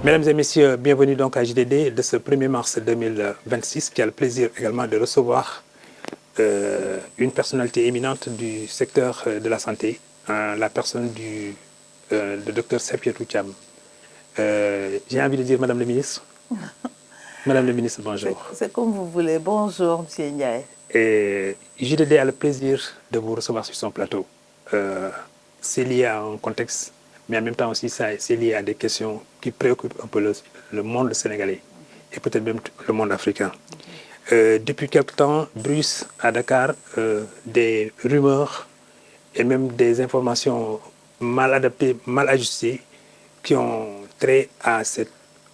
Mesdames et messieurs, bienvenue donc à JDD de ce 1er mars 2026 qui a le plaisir également de recevoir une personnalité éminente du secteur de la santé, la personne du docteur Safiatou Thiam. J'ai envie de dire Madame le ministre. Madame le ministre, bonjour. C'est comme vous voulez. Bonjour, M. Ndiaye. Et JDD a le plaisir de vous recevoir sur son plateau. C'est lié à un contexte, mais en même temps aussi c'est lié à des questions qui préoccupent un peu le monde sénégalais et peut-être même le monde africain. Depuis quelque temps, bruissent à Dakar des rumeurs et même des informations mal adaptées, mal ajustées qui ont trait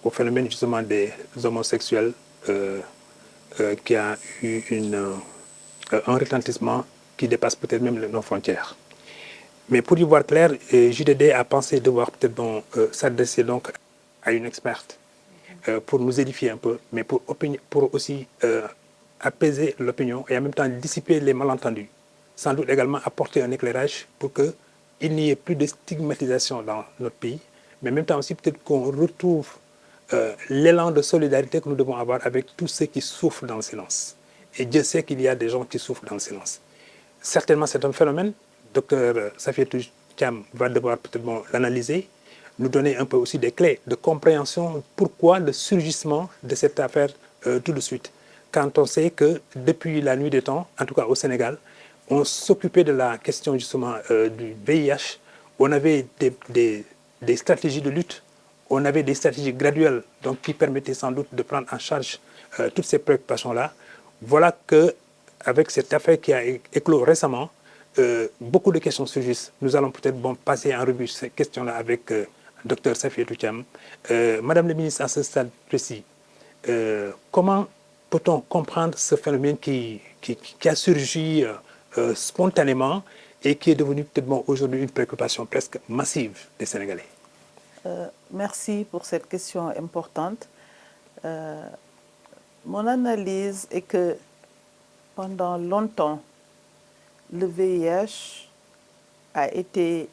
au phénomène justement des homosexuels qui a eu un retentissement qui dépasse peut-être même nos frontières. Mais pour y voir clair, JDD a pensé devoir peut-être s'adresser donc à une experte pour nous édifier un peu, mais pour aussi apaiser l'opinion et en même temps dissiper les malentendus. Sans doute également apporter un éclairage pour qu'il n'y ait plus de stigmatisation dans notre pays, mais en même temps aussi peut-être qu'on retrouve l'élan de solidarité que nous devons avoir avec tous ceux qui souffrent dans le silence. Et Dieu sait qu'il y a des gens qui souffrent dans le silence. Certainement, c'est un phénomène. Docteur Safiatou Thiam va devoir peut-être l'analyser, nous donner un peu aussi des clés de compréhension. Pourquoi le surgissement de cette affaire tout de suite, quand on sait que depuis la nuit des temps, en tout cas au Sénégal, on s'occupait de la question justement du VIH. On avait des stratégies de lutte. On avait des stratégies graduelles donc, qui permettaient sans doute de prendre en charge toutes ces préoccupations-là. Voilà qu'avec cette affaire qui a éclos récemment, beaucoup de questions surgissent. Nous allons peut-être passer en revue ces questions-là avec Dr Safiatou Thiam. Madame la ministre, à ce stade précis, comment peut-on comprendre ce phénomène qui a surgi spontanément et qui est devenu peut-être aujourd'hui une préoccupation presque massive des Sénégalais? Merci pour cette question importante. Mon analyse est que pendant longtemps, le VIH a été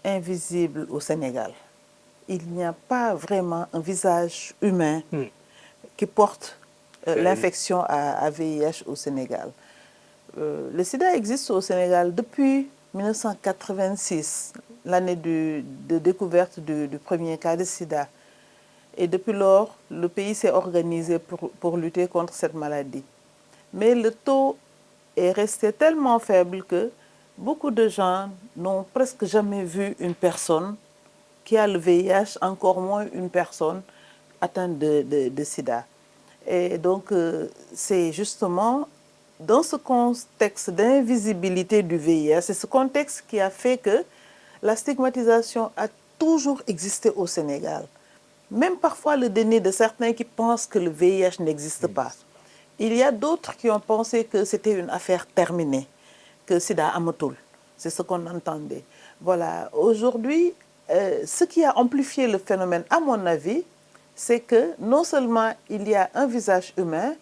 invisible au Sénégal. Il n'y a pas vraiment un visage humain qui porte l'infection à VIH au Sénégal. Le sida existe au Sénégal depuis 1986, l'année de découverte du premier cas de sida. Et depuis lors, le pays s'est organisé pour lutter contre cette maladie. Mais le taux est resté tellement faible que beaucoup de gens n'ont presque jamais vu une personne qui a le VIH, encore moins une personne atteinte de sida. Et donc, c'est justement dans ce contexte d'invisibilité du VIH, c'est ce contexte qui a fait que la stigmatisation a toujours existé au Sénégal. Même parfois le déni de certains qui pensent que le VIH n'existe pas. Il y a d'autres qui ont pensé que c'était une affaire terminée, que sida amatul. C'est ce qu'on entendait. Voilà. Aujourd'hui, ce qui a amplifié le phénomène, à mon avis, c'est que non seulement il y a un visage humain,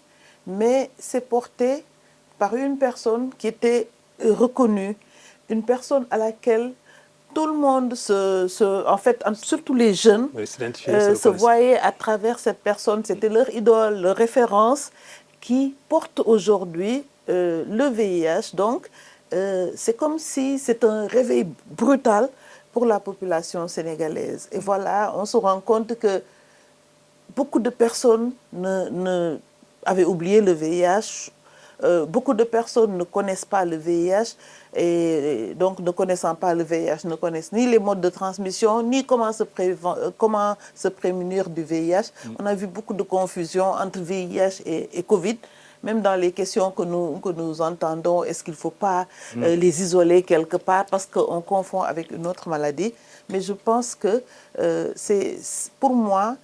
mais c'est porté par une personne qui était reconnue, une personne à laquelle tout le monde, en fait, surtout les jeunes, se voyaient à travers cette personne. C'était leur idole, leur référence, qui porte aujourd'hui le VIH. Donc, c'est comme si c'était un réveil brutal pour la population sénégalaise. Et voilà, on se rend compte que beaucoup de personnes avaient oublié le VIH. Beaucoup de personnes ne connaissent pas le VIH et donc ne connaissant pas le VIH ne connaissent ni les modes de transmission ni comment se prémunir du VIH. On a vu beaucoup de confusion entre VIH et Covid, même dans les questions que nous entendons, est-ce qu'il ne faut pas les isoler quelque part parce qu'on confond avec une autre maladie. Mais je pense que pour moi,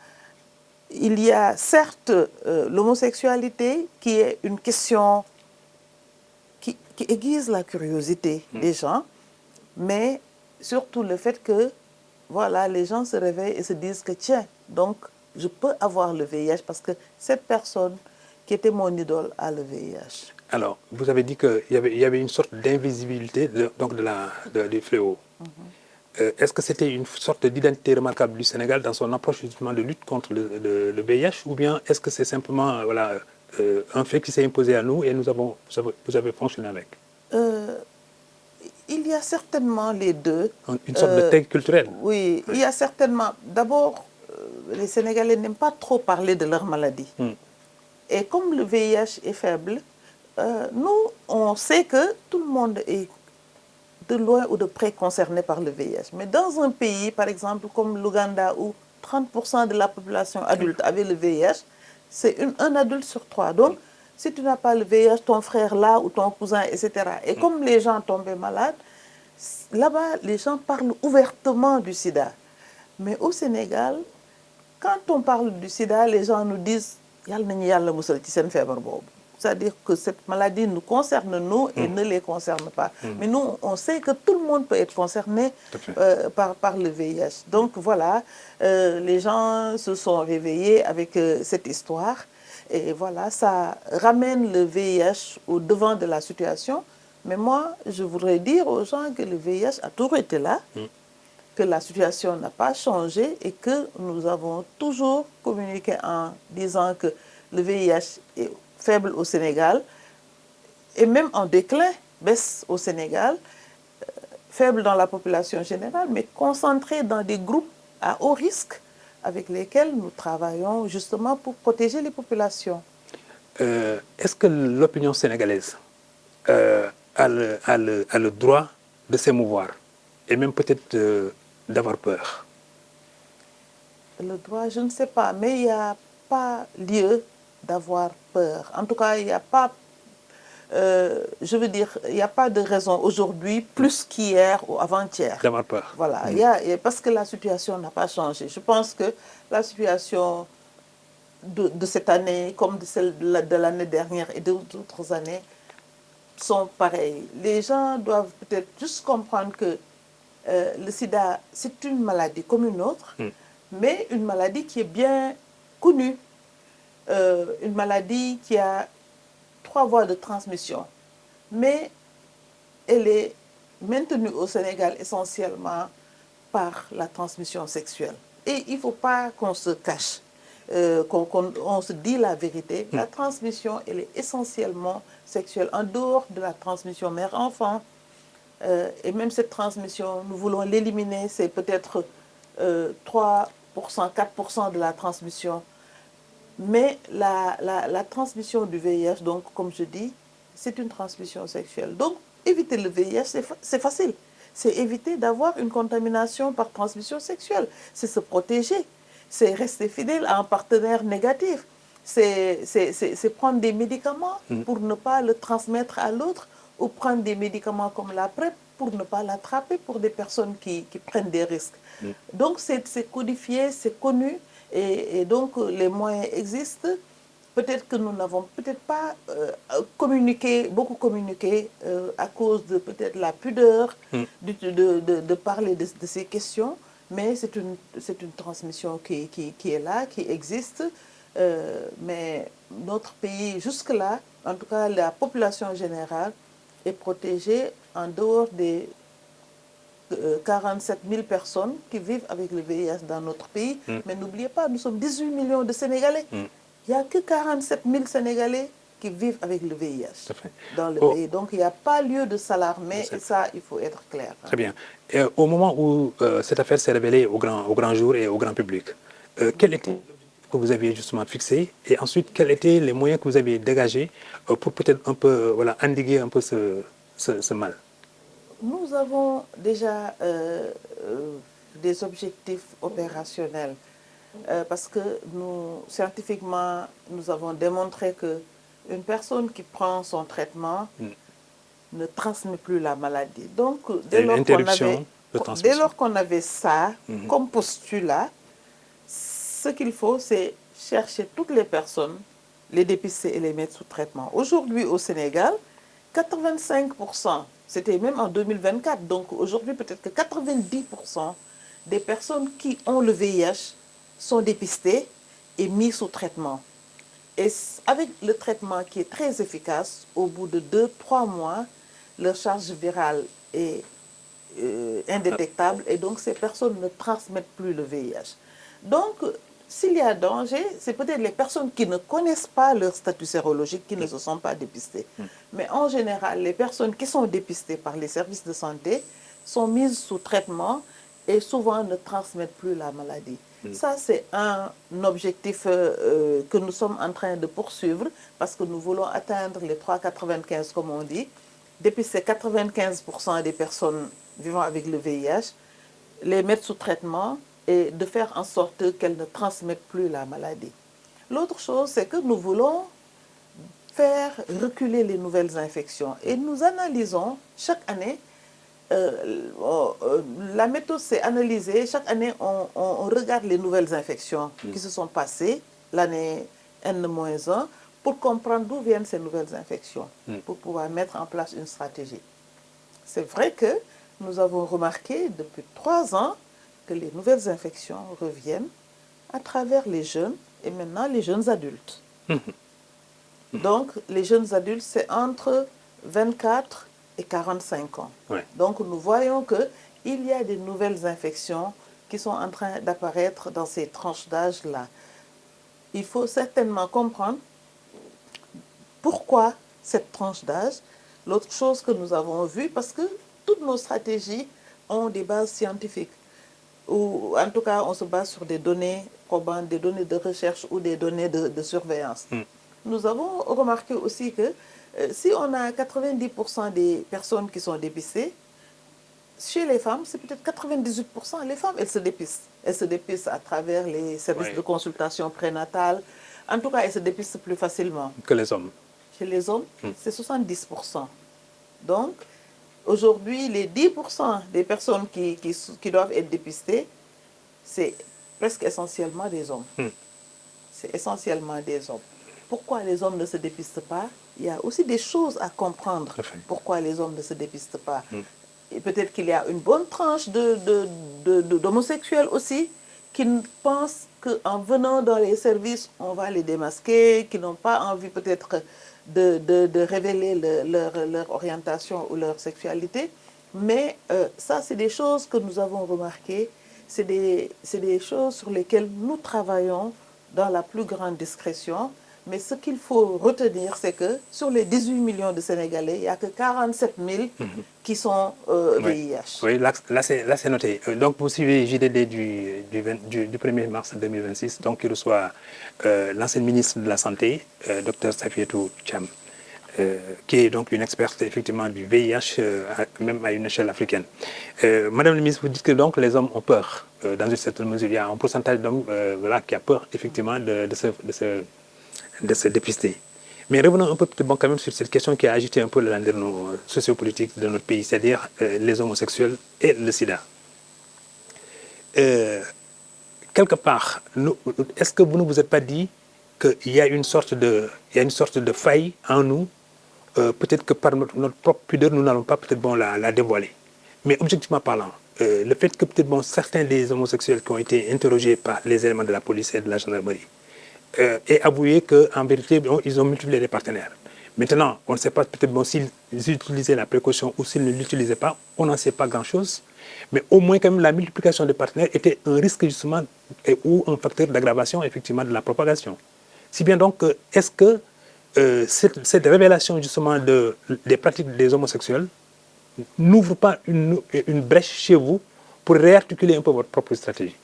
il y a certes l'homosexualité qui est une question qui aiguise la curiosité des gens, mais surtout le fait que voilà, les gens se réveillent et se disent que tiens, donc je peux avoir le VIH parce que cette personne qui était mon idole a le VIH. Alors, vous avez dit qu'il y avait une sorte d'invisibilité du fléau. est-ce que c'était une sorte d'identité remarquable du Sénégal dans son approche justement de lutte contre le VIH, ou bien est-ce que c'est simplement voilà, un fait qui s'est imposé à nous et vous avez fonctionné avec? Il y a certainement les deux. Une sorte de tag culturel. Oui, il y a certainement. D'abord, les Sénégalais n'aiment pas trop parler de leur maladie. Et comme le VIH est faible, nous, on sait que tout le monde est de loin ou de près concerné par le VIH. Mais dans un pays, par exemple, comme l'Ouganda, où 30% de la population adulte avait le VIH, c'est un adulte sur 3. Donc, si tu n'as pas le VIH, ton frère là, ou ton cousin, etc. Et comme les gens tombaient malades, là-bas, les gens parlent ouvertement du sida. Mais au Sénégal, quand on parle du sida, les gens nous disent c'est-à-dire que cette maladie nous concerne, nous, et ne les concerne pas. Mais nous, on sait que tout le monde peut être concerné par le VIH. Donc voilà, les gens se sont réveillés avec cette histoire. Et voilà, ça ramène le VIH au devant de la situation. Mais moi, je voudrais dire aux gens que le VIH a toujours été là, que la situation n'a pas changé et que nous avons toujours communiqué en disant que le VIH est faible au Sénégal et même en déclin, baisse au Sénégal, faible dans la population générale, mais concentré dans des groupes à haut risque avec lesquels nous travaillons justement pour protéger les populations. Est-ce que l'opinion sénégalaise a le droit de s'émouvoir et même peut-être d'avoir peur? Le droit, je ne sais pas, mais il n'y a pas lieu d'avoir peur. En tout cas, il n'y a pas, je veux dire, il n'y a pas de raison aujourd'hui plus qu'hier ou avant-hier. D'avoir peur. Voilà, parce que la situation n'a pas changé. Je pense que la situation de cette année, comme de celle de l'année dernière et d'autres années, sont pareilles. Les gens doivent peut-être juste comprendre que le sida, c'est une maladie comme une autre, mais une maladie qui est bien connue. Une maladie qui a 3 voies de transmission. Mais elle est maintenue au Sénégal essentiellement par la transmission sexuelle. Et il ne faut pas qu'on se cache, qu'on se dit la vérité. La transmission, elle est essentiellement sexuelle, en dehors de la transmission mère-enfant. Et même cette transmission, nous voulons l'éliminer, c'est peut-être 3%, 4% de la transmission. Mais la transmission du VIH, donc, comme je dis, c'est une transmission sexuelle. Donc, éviter le VIH, c'est facile. C'est éviter d'avoir une contamination par transmission sexuelle. C'est se protéger. C'est rester fidèle à un partenaire négatif. C'est prendre des médicaments pour ne pas le transmettre à l'autre, ou prendre des médicaments comme la PrEP pour ne pas l'attraper pour des personnes qui prennent des risques. Donc, c'est codifié, c'est connu. Et donc, les moyens existent. Peut-être que nous n'avons peut-être pas beaucoup communiqué à cause de peut-être la pudeur de parler de ces questions. Mais c'est une transmission qui est là, qui existe. Mais notre pays, jusque-là, en tout cas la population générale, est protégée en dehors des 47 000 personnes qui vivent avec le VIH dans notre pays. Mais n'oubliez pas, nous sommes 18 millions de Sénégalais. Il n'y a que 47 000 Sénégalais qui vivent avec le VIH dans le pays. Donc, il n'y a pas lieu de s'alarmer, et ça, il faut être clair. Très bien. Et au moment où cette affaire s'est révélée au grand jour et au grand public, quel était que vous aviez justement fixé, et ensuite, quels étaient les moyens que vous aviez dégagés pour peut-être un peu endiguer un peu ce mal? Nous avons déjà des objectifs opérationnels parce que scientifiquement, nous avons démontré qu'une personne qui prend son traitement ne transmet plus la maladie. Donc, dès lors qu'on avait ça comme postulat, ce qu'il faut, c'est chercher toutes les personnes, les dépister et les mettre sous traitement. Aujourd'hui, au Sénégal, 85%, c'était même en 2024, donc aujourd'hui peut-être que 90% des personnes qui ont le VIH sont dépistées et mises sous traitement. Et avec le traitement qui est très efficace, au bout de 2-3 mois, leur charge virale est indétectable et donc ces personnes ne transmettent plus le VIH. Donc, s'il y a danger, c'est peut-être les personnes qui ne connaissent pas leur statut sérologique qui ne se sont pas dépistées. Mais en général, les personnes qui sont dépistées par les services de santé sont mises sous traitement et souvent ne transmettent plus la maladie. Ça, c'est un objectif que nous sommes en train de poursuivre parce que nous voulons atteindre les 3,95 comme on dit, dépister 95% des personnes vivant avec le VIH, les mettre sous traitement et de faire en sorte qu'elles ne transmettent plus la maladie. L'autre chose, c'est que nous voulons faire reculer les nouvelles infections et nous analysons chaque année. La méthode c'est analysée. Chaque année, on regarde les nouvelles infections qui se sont passées l'année N-1 pour comprendre d'où viennent ces nouvelles infections, pour pouvoir mettre en place une stratégie. C'est vrai que nous avons remarqué depuis 3 ans que les nouvelles infections reviennent à travers les jeunes et maintenant les jeunes adultes. Donc, les jeunes adultes, c'est entre 24 et 45 ans. Ouais. Donc, nous voyons qu'il y a des nouvelles infections qui sont en train d'apparaître dans ces tranches d'âge-là. Il faut certainement comprendre pourquoi cette tranche d'âge. L'autre chose que nous avons vue, parce que toutes nos stratégies ont des bases scientifiques, ou en tout cas, on se base sur des données probantes, des données de recherche ou des données de surveillance. Nous avons remarqué aussi que si on a 90% des personnes qui sont dépistées, chez les femmes, c'est peut-être 98%. Les femmes, elles se dépistent. Elles se dépistent à travers les services de consultation prénatale. En tout cas, elles se dépistent plus facilement. Que les hommes. Chez les hommes, c'est 70%. Donc, aujourd'hui, les 10% des personnes qui doivent être dépistées, c'est presque essentiellement des hommes. C'est essentiellement des hommes. Pourquoi les hommes ne se dépistent pas? Il y a aussi des choses à comprendre. Pourquoi les hommes ne se dépistent pas? Et peut-être qu'il y a une bonne tranche d'homosexuels aussi qui pensent qu'en venant dans les services, on va les démasquer, qui n'ont pas envie peut-être de révéler leur orientation ou leur sexualité. Mais ça, c'est des choses que nous avons remarquées. C'est des choses sur lesquelles nous travaillons dans la plus grande discrétion. Mais ce qu'il faut retenir, c'est que sur les 18 millions de Sénégalais, il n'y a que 47 000 qui sont VIH. Oui, là c'est noté. Donc, vous suivez JDD du 1er mars 2026, donc il reçoit l'ancienne ministre de la Santé, Dr Safietou Thiam, qui est donc une experte effectivement du VIH, même à une échelle africaine. Madame la ministre, vous dites que donc les hommes ont peur. Dans une certaine mesure, il y a un pourcentage d'hommes qui a peur effectivement de se dépister. Mais revenons un peu quand même sur cette question qui a agité un peu le landerneau sociopolitique de notre pays, c'est-à-dire les homosexuels et le sida. Quelque part, est-ce que vous ne vous êtes pas dit qu'il y a une sorte de faille en nous, peut-être que par notre propre pudeur, nous n'allons pas peut-être la dévoiler. Mais objectivement parlant, le fait que peut-être certains des homosexuels qui ont été interrogés par les éléments de la police et de la gendarmerie et avoué qu'en vérité, ils ont multiplié les partenaires. Maintenant, on ne sait pas peut-être s'ils utilisaient la précaution ou s'ils ne l'utilisaient pas, on n'en sait pas grand-chose. Mais au moins, quand même, la multiplication des partenaires était un risque justement ou un facteur d'aggravation effectivement de la propagation. Si bien donc, est-ce que cette révélation justement des pratiques des homosexuels n'ouvre pas une brèche chez vous pour réarticuler un peu votre propre stratégie?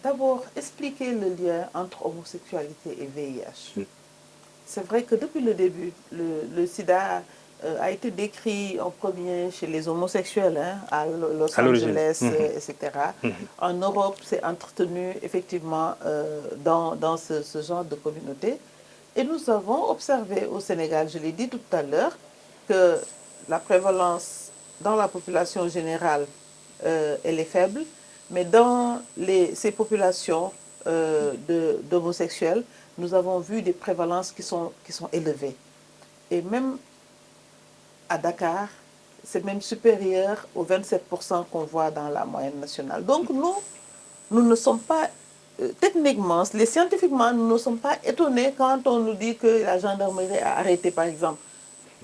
D'abord, expliquer le lien entre homosexualité et VIH. C'est vrai que depuis le début, le sida a été décrit en premier chez les homosexuels, à Los Angeles, etc. En Europe, c'est entretenu effectivement dans ce genre de communauté. Et nous avons observé au Sénégal, je l'ai dit tout à l'heure, que la prévalence dans la population générale, elle est faible. Mais dans ces populations d'homosexuels, nous avons vu des prévalences qui sont élevées. Et même à Dakar, c'est même supérieur aux 27% qu'on voit dans la moyenne nationale. Donc nous ne sommes pas, techniquement, scientifiquement, nous ne sommes pas étonnés quand on nous dit que la gendarmerie a arrêté, par exemple,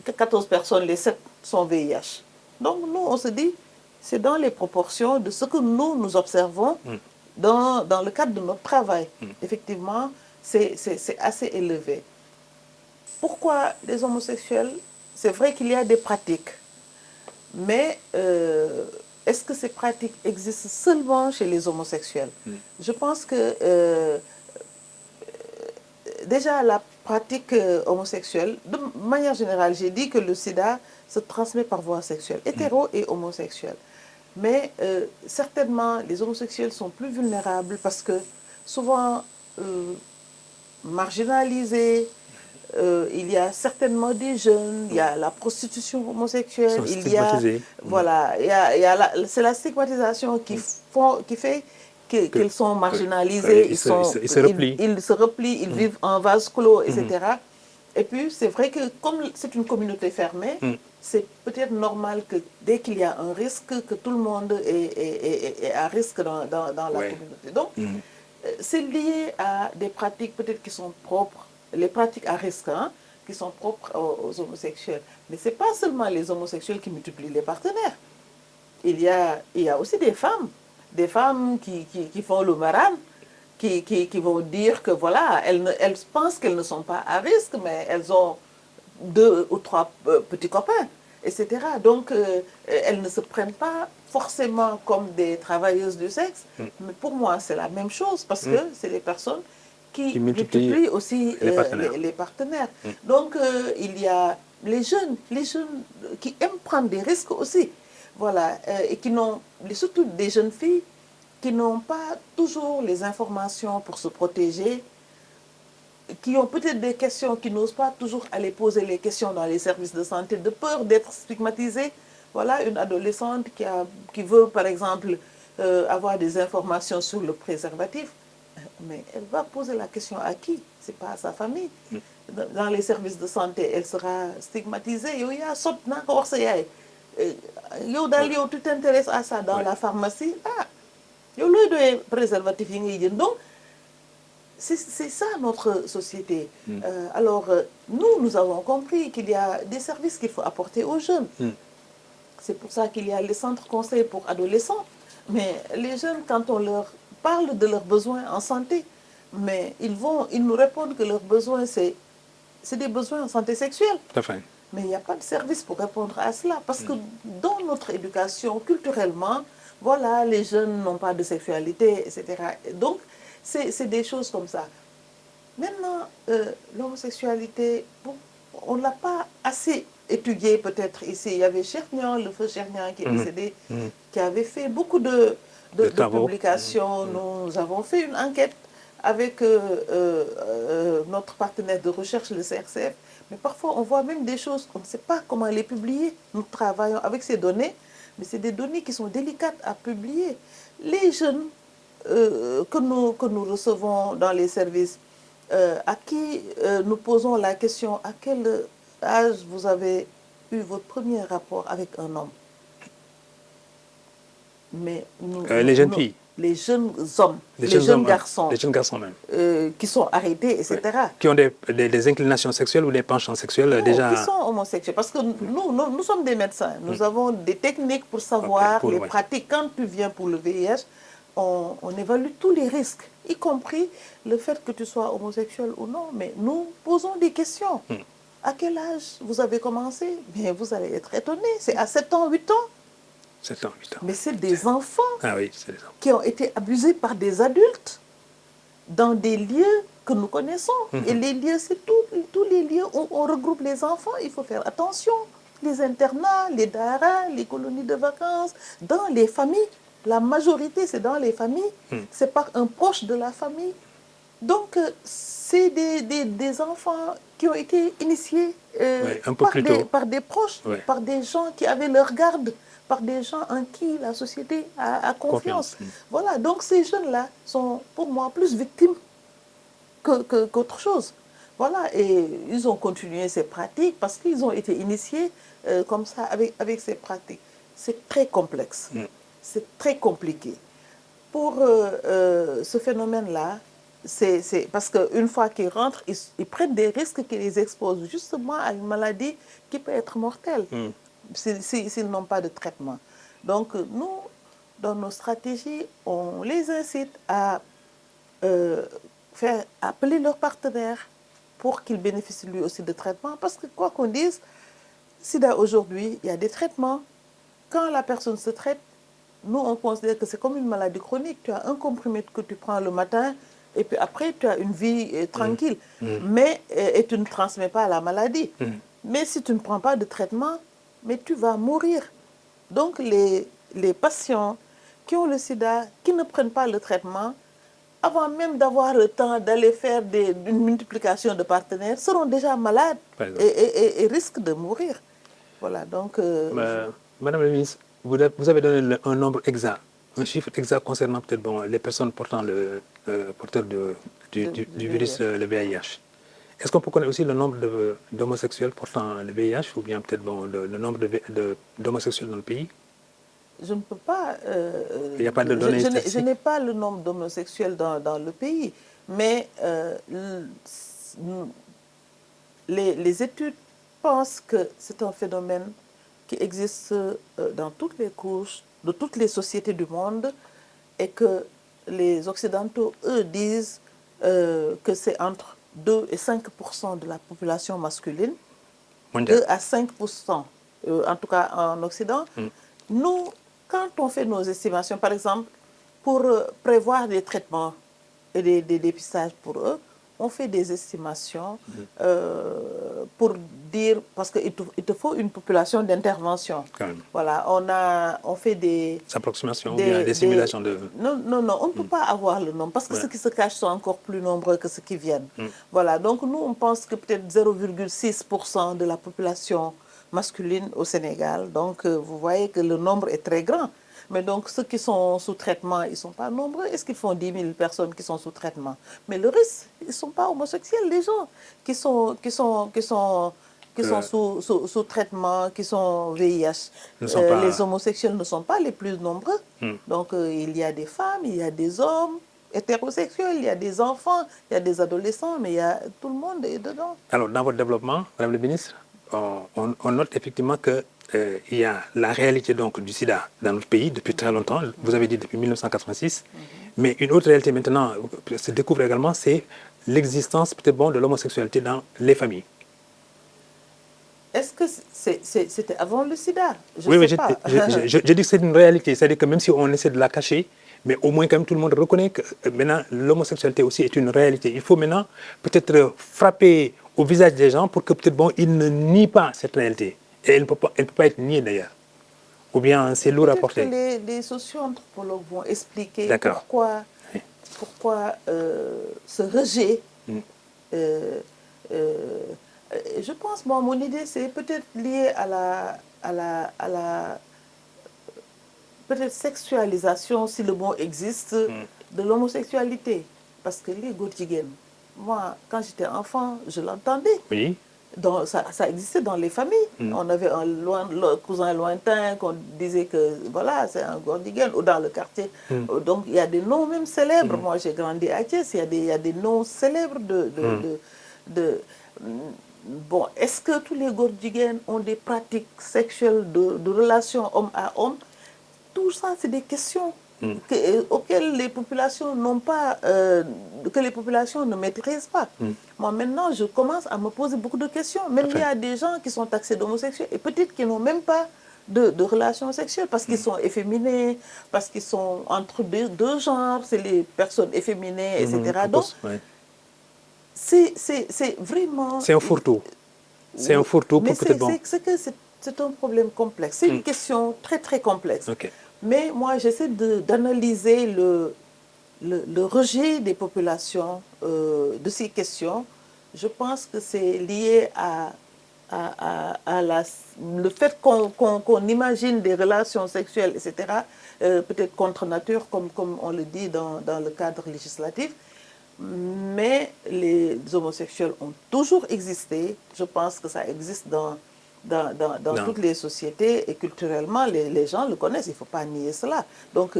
que 14 personnes, les 7 sont VIH. Donc nous, on se dit, c'est dans les proportions de ce que nous observons dans le cadre de notre travail. Effectivement, c'est assez élevé. Pourquoi les homosexuels? C'est vrai qu'il y a des pratiques, mais est-ce que ces pratiques existent seulement chez les homosexuels? Je pense que déjà la pratique homosexuelle, de manière générale, j'ai dit que le sida se transmet par voie sexuelle, hétéro et homosexuel. Mais certainement, les homosexuels sont plus vulnérables parce que souvent marginalisés, il y a certainement des jeunes, il y a la prostitution homosexuelle, Ils sont il y a, stigmatisés. voilà, c'est la stigmatisation qui fait qu'ils sont marginalisés, Ils se replient. ils se replient, ils vivent en vase clos, etc. Et puis, c'est vrai que comme c'est une communauté fermée, c'est peut-être normal que dès qu'il y a un risque, que tout le monde est à risque dans la communauté. Donc, c'est lié à des pratiques peut-être qui sont propres, les pratiques à risque, hein, qui sont propres aux homosexuels. Mais ce n'est pas seulement les homosexuels qui multiplient les partenaires. Il y a aussi des femmes qui font le maran, qui vont dire que voilà, elles pensent qu'elles ne sont pas à risque, mais elles ont 2 ou 3 petits copains, etc. Donc, elles ne se prennent pas forcément comme des travailleuses du sexe, mais pour moi, c'est la même chose, parce que c'est des personnes qui multiplient aussi les partenaires. Donc, il y a les jeunes qui aiment prendre des risques aussi, voilà, et qui n'ont, surtout des jeunes filles, qui n'ont pas toujours les informations pour se protéger, qui ont peut-être des questions, qui n'osent pas toujours aller poser les questions dans les services de santé, de peur d'être stigmatisée. Voilà, une adolescente qui veut, par exemple, avoir des informations sur le préservatif, mais elle va poser la question à qui? Ce n'est pas à sa famille. Dans les services de santé, elle sera stigmatisée. Tu t'intéresses à ça dans la pharmacie. Ah, le préservatif. Donc, c'est ça notre société. Alors, nous avons compris qu'il y a des services qu'il faut apporter aux jeunes. C'est pour ça qu'il y a les centres conseils pour adolescents. Mais les jeunes, quand on leur parle de leurs besoins en santé, mais ils nous répondent que leurs besoins, c'est des besoins en santé sexuelle. Enfin. Mais il n'y a pas de service pour répondre à cela. Parce que dans notre éducation, culturellement, voilà, les jeunes n'ont pas de sexualité, etc. Donc, c'est des choses comme ça. Maintenant, l'homosexualité, bon, on ne l'a pas assez étudié peut-être ici. Il y avait Chernian, le feu Chernian qui est décédé, qui avait fait beaucoup de publications. Nous avons fait une enquête avec notre partenaire de recherche, le CRCF. Mais parfois, on voit même des choses, on ne sait pas comment les publier. Nous travaillons avec ces données, mais c'est des données qui sont délicates à publier. Les jeunes que nous recevons dans les services, à qui nous posons la question, à quel âge vous avez eu votre premier rapport avec un homme? Mais les jeunes filles, les jeunes hommes, les jeunes garçons, les jeunes garçons même, qui sont arrêtés, etc. Qui ont des inclinations sexuelles ou des penchants sexuels déjà... Qui sont homosexuels. Parce que nous sommes des médecins. Nous avons des techniques pour savoir les pratiques. Quand tu viens pour le VIH, on évalue tous les risques, y compris le fait que tu sois homosexuel ou non. Mais nous posons des questions. À quel âge vous avez commencé? Bien, vous allez être étonné. C'est à 7 ans, 8 ans. 7 ans, 8 ans. Mais c'est des enfants qui ont été abusés par des adultes dans des lieux que nous connaissons. Et les lieux, c'est tous les lieux où on regroupe les enfants. Il faut faire attention. Les internats, les daras, les colonies de vacances, dans les familles. La majorité, c'est dans les familles. C'est par un proche de la famille. Donc, c'est des enfants qui ont été initiés par des proches, par des gens qui avaient leur garde, par des gens en qui la société a confiance. Voilà, donc ces jeunes-là sont pour moi plus victimes qu'autre chose. Voilà, et ils ont continué ces pratiques parce qu'ils ont été initiés comme ça avec ces pratiques. C'est très complexe, c'est très compliqué. Pour ce phénomène-là, c'est parce qu'une fois qu'ils rentrent, ils prennent des risques qui les exposent justement à une maladie qui peut être mortelle. s'ils n'ont pas de traitement. Donc nous, dans nos stratégies, on les incite à faire appeler leurs partenaires pour qu'ils bénéficient lui aussi de traitements. Parce que quoi qu'on dise, SIDA aujourd'hui, il y a des traitements. Quand la personne se traite, nous on considère que c'est comme une maladie chronique. Tu as un comprimé que tu prends le matin et puis après tu as une vie tranquille. Mais et tu ne transmets pas la maladie. Mais si tu ne prends pas de traitement, mais tu vas mourir. Donc les patients qui ont le sida, qui ne prennent pas le traitement, avant même d'avoir le temps d'aller faire une multiplication de partenaires, seront déjà malades et risquent de mourir. Voilà, donc... Madame la ministre, vous avez donné un nombre exact, un chiffre exact concernant peut-être les personnes portant le porteur du virus, le VIH. Est-ce qu'on peut connaître aussi le nombre d'homosexuels portant le VIH ou bien peut-être le nombre d'homosexuels dans le pays? Je ne peux pas... il n'y a pas de données je n'ai pas le nombre d'homosexuels dans le pays, mais les études pensent que c'est un phénomène qui existe dans toutes les couches, de toutes les sociétés du monde, et que les Occidentaux, eux, disent que c'est entre 2 et 5% de la population masculine, mondiale. 2 à 5%, en tout cas en Occident. Nous, quand on fait nos estimations, par exemple, pour prévoir des traitements et des dépistages pour eux, on fait des estimations pour dire, parce qu'il te faut une population d'intervention. Voilà, on fait des approximations, bien des simulations de... Non, on ne peut pas avoir le nombre, parce que ceux qui se cachent sont encore plus nombreux que ceux qui viennent. Voilà, donc nous, on pense que peut-être 0,6% de la population masculine au Sénégal. Donc, vous voyez que le nombre est très grand. Mais donc, ceux qui sont sous traitement, ils ne sont pas nombreux. Est-ce qu'ils font 10 000 personnes qui sont sous traitement? Mais le reste, ils ne sont pas homosexuels, les gens qui sont sous traitement, qui sont VIH. Les homosexuels ne sont pas les plus nombreux. Donc, il y a des femmes, il y a des hommes hétérosexuels, il y a des enfants, il y a des adolescents, mais tout le monde est dedans. Alors, dans votre développement, Madame la ministre, on note effectivement que il y a la réalité donc du sida dans notre pays depuis très longtemps, vous avez dit depuis 1986, mais une autre réalité maintenant se découvre également, c'est l'existence peut-être de l'homosexualité dans les familles. Est-ce que c'était avant le sida? Oui, je dis que c'est une réalité, c'est-à-dire que même si on essaie de la cacher, mais au moins quand même tout le monde reconnaît que maintenant l'homosexualité aussi est une réalité. Il faut maintenant peut-être frapper au visage des gens pour que peut-être ils ne nient pas cette réalité. Et elle ne peut pas être niée d'ailleurs. Ou bien c'est lourd à porter. Les socio-anthropologues vont expliquer pourquoi ce rejet. Je pense, mon idée, c'est peut-être lié à la peut-être sexualisation, si le mot existe, de l'homosexualité. Parce que les Gautigaines, moi, quand j'étais enfant, je l'entendais. Oui. Donc, ça existait dans les familles. On avait un cousin lointain qu'on disait que voilà, c'est un Gordigan, ou dans le quartier. Donc il y a des noms même célèbres. Moi j'ai grandi à Thiès, il y a des noms célèbres bon, est-ce que tous les Gordigan ont des pratiques sexuelles de relations homme à homme? Tout ça, c'est des questions auxquelles les populations n'ont pas, que les populations ne maîtrisent pas. Moi, maintenant, je commence à me poser beaucoup de questions. Même il y a des gens qui sont taxés d'homosexuels et peut-être qu'ils n'ont même pas de relations sexuelles parce qu'ils sont efféminés, parce qu'ils sont entre deux genres, c'est les personnes efféminées, etc. Donc, c'est vraiment... C'est un fourre-tout. C'est un fourre-tout pour peut-être c'est un problème complexe. C'est une question très, très complexe. Mais moi, j'essaie d'analyser le rejet des populations de ces questions. Je pense que c'est lié à le fait qu'on imagine des relations sexuelles, etc., peut-être contre nature, comme on le dit dans le cadre législatif. Mais les homosexuels ont toujours existé. Je pense que ça existe dans Non. toutes les sociétés et culturellement, les gens le connaissent, il ne faut pas nier cela. Donc,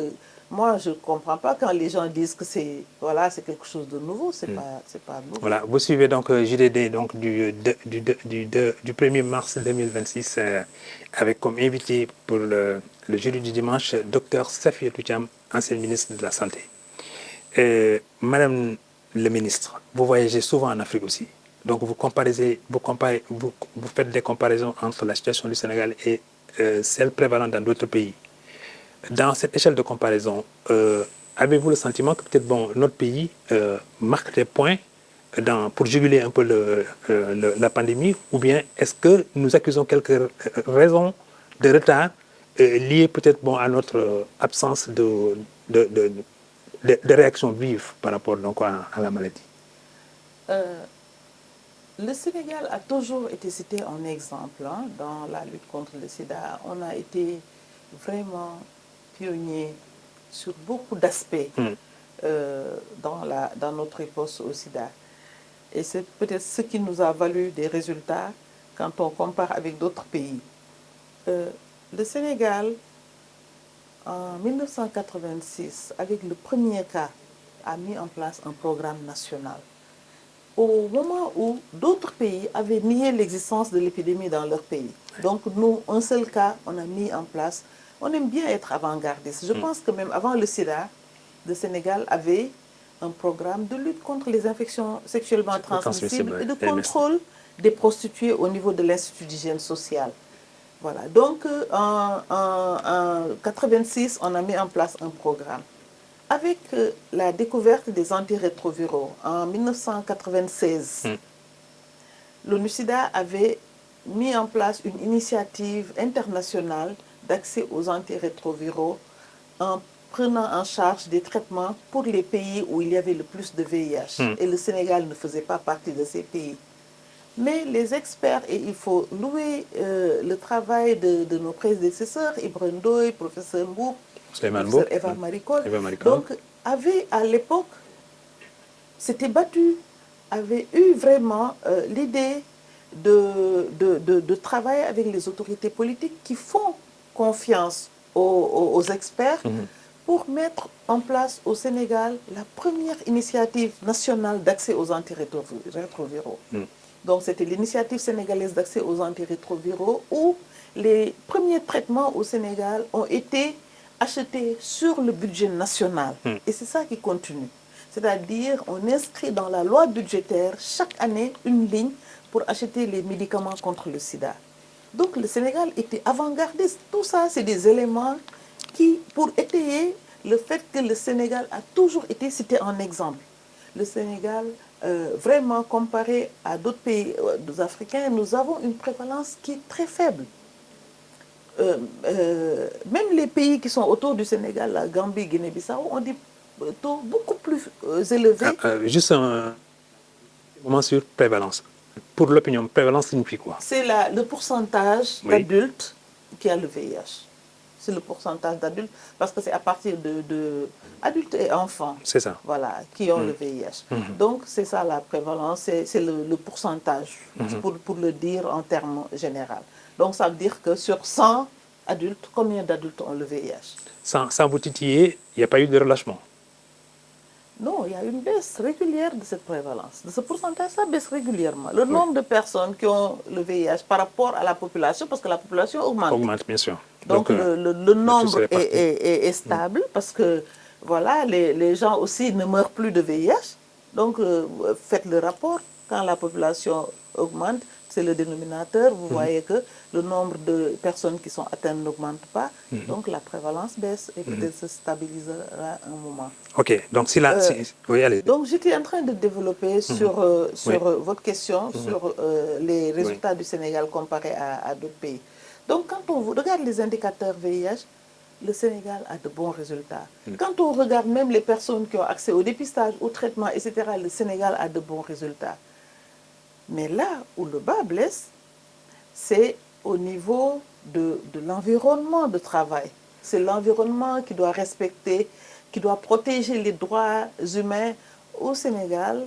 moi, je ne comprends pas quand les gens disent que c'est voilà, c'est quelque chose de nouveau, c'est pas nouveau. Voilà, vous suivez donc JDD donc, du 1er mars 2026 avec comme invité pour le jeudi du dimanche, Dr Safia Toucham, ancienne ministre de la Santé. Madame le ministre, vous voyagez souvent en Afrique aussi. Donc vous faites des comparaisons entre la situation du Sénégal et celle prévalente dans d'autres pays. Dans cette échelle de comparaison, avez-vous le sentiment que peut-être notre pays marque des points pour juguler un peu la pandémie, ou bien est-ce que nous accusons quelques raisons de retard liées peut-être à notre absence de réaction vive par rapport donc, à la maladie? Le Sénégal a toujours été cité en exemple dans la lutte contre le sida. On a été vraiment pionnier sur beaucoup d'aspects dans notre réponse au sida. Et c'est peut-être ce qui nous a valu des résultats quand on compare avec d'autres pays. Le Sénégal, en 1986, avec le premier cas, a mis en place un programme national. Au moment où d'autres pays avaient nié l'existence de l'épidémie dans leur pays. Donc nous, un seul cas, on a mis en place. On aime bien être avant-gardiste. Je pense que même avant le sida, le Sénégal avait un programme de lutte contre les infections sexuellement transmissibles et de contrôle des prostituées au niveau de l'Institut d'hygiène sociale. Voilà. Donc en 1986, on a mis en place un programme. Avec la découverte des antirétroviraux en 1996, l'ONU-SIDA avait mis en place une initiative internationale d'accès aux antirétroviraux en prenant en charge des traitements pour les pays où il y avait le plus de VIH. Et le Sénégal ne faisait pas partie de ces pays. Mais les experts, et il faut louer le travail de nos prédécesseurs, Ibrahim Ndoye, professeur Mboup, professeur Eva Maricol, donc avait à l'époque, s'était battu, avait eu vraiment l'idée de travailler avec les autorités politiques qui font confiance aux experts pour mettre en place au Sénégal la première initiative nationale d'accès aux antirétroviraux. Donc c'était l'initiative sénégalaise d'accès aux antirétroviraux où les premiers traitements au Sénégal ont été achetés sur le budget national. Et c'est ça qui continue. C'est-à-dire on inscrit dans la loi budgétaire chaque année une ligne pour acheter les médicaments contre le sida. Donc le Sénégal était avant-gardiste. Tout ça, c'est des éléments qui, pour étayer le fait que le Sénégal a toujours été cité en exemple. Le Sénégal, vraiment comparé à d'autres pays africains, nous avons une prévalence qui est très faible. Même les pays qui sont autour du Sénégal, la Gambie, Guinée-Bissau, ont des taux beaucoup plus élevés. Juste un moment sur prévalence. Pour l'opinion, prévalence signifie quoi? C'est le pourcentage d'adultes qui a le VIH. C'est le pourcentage d'adultes, parce que c'est à partir de adultes et enfants, c'est ça, voilà, qui ont le VIH. Donc c'est ça la prévalence, c'est le pourcentage, pour le dire en termes généraux. Donc ça veut dire que sur 100 adultes, combien d'adultes ont le VIH? Sans vous titiller, il n'y a pas eu de relâchement? Non, il y a une baisse régulière de cette prévalence. De ce pourcentage, ça baisse régulièrement. Le nombre de personnes qui ont le VIH par rapport à la population, parce que la population augmente. Augmente, bien sûr. Donc le nombre est stable, parce que voilà, les gens aussi ne meurent plus de VIH. Donc faites le rapport, quand la population augmente, c'est le dénominateur, vous voyez que le nombre de personnes qui sont atteintes n'augmente pas, donc la prévalence baisse et peut-être se stabilisera un moment. Ok, donc si là... oui, allez. Donc j'étais en train de développer sur votre question, sur les résultats du Sénégal comparés à d'autres pays. Donc quand on regarde les indicateurs VIH, le Sénégal a de bons résultats. Quand on regarde même les personnes qui ont accès au dépistage, au traitement, etc., le Sénégal a de bons résultats. Mais là où le bas blesse, c'est au niveau de l'environnement de travail. C'est l'environnement qui doit respecter, qui doit protéger les droits humains. Au Sénégal,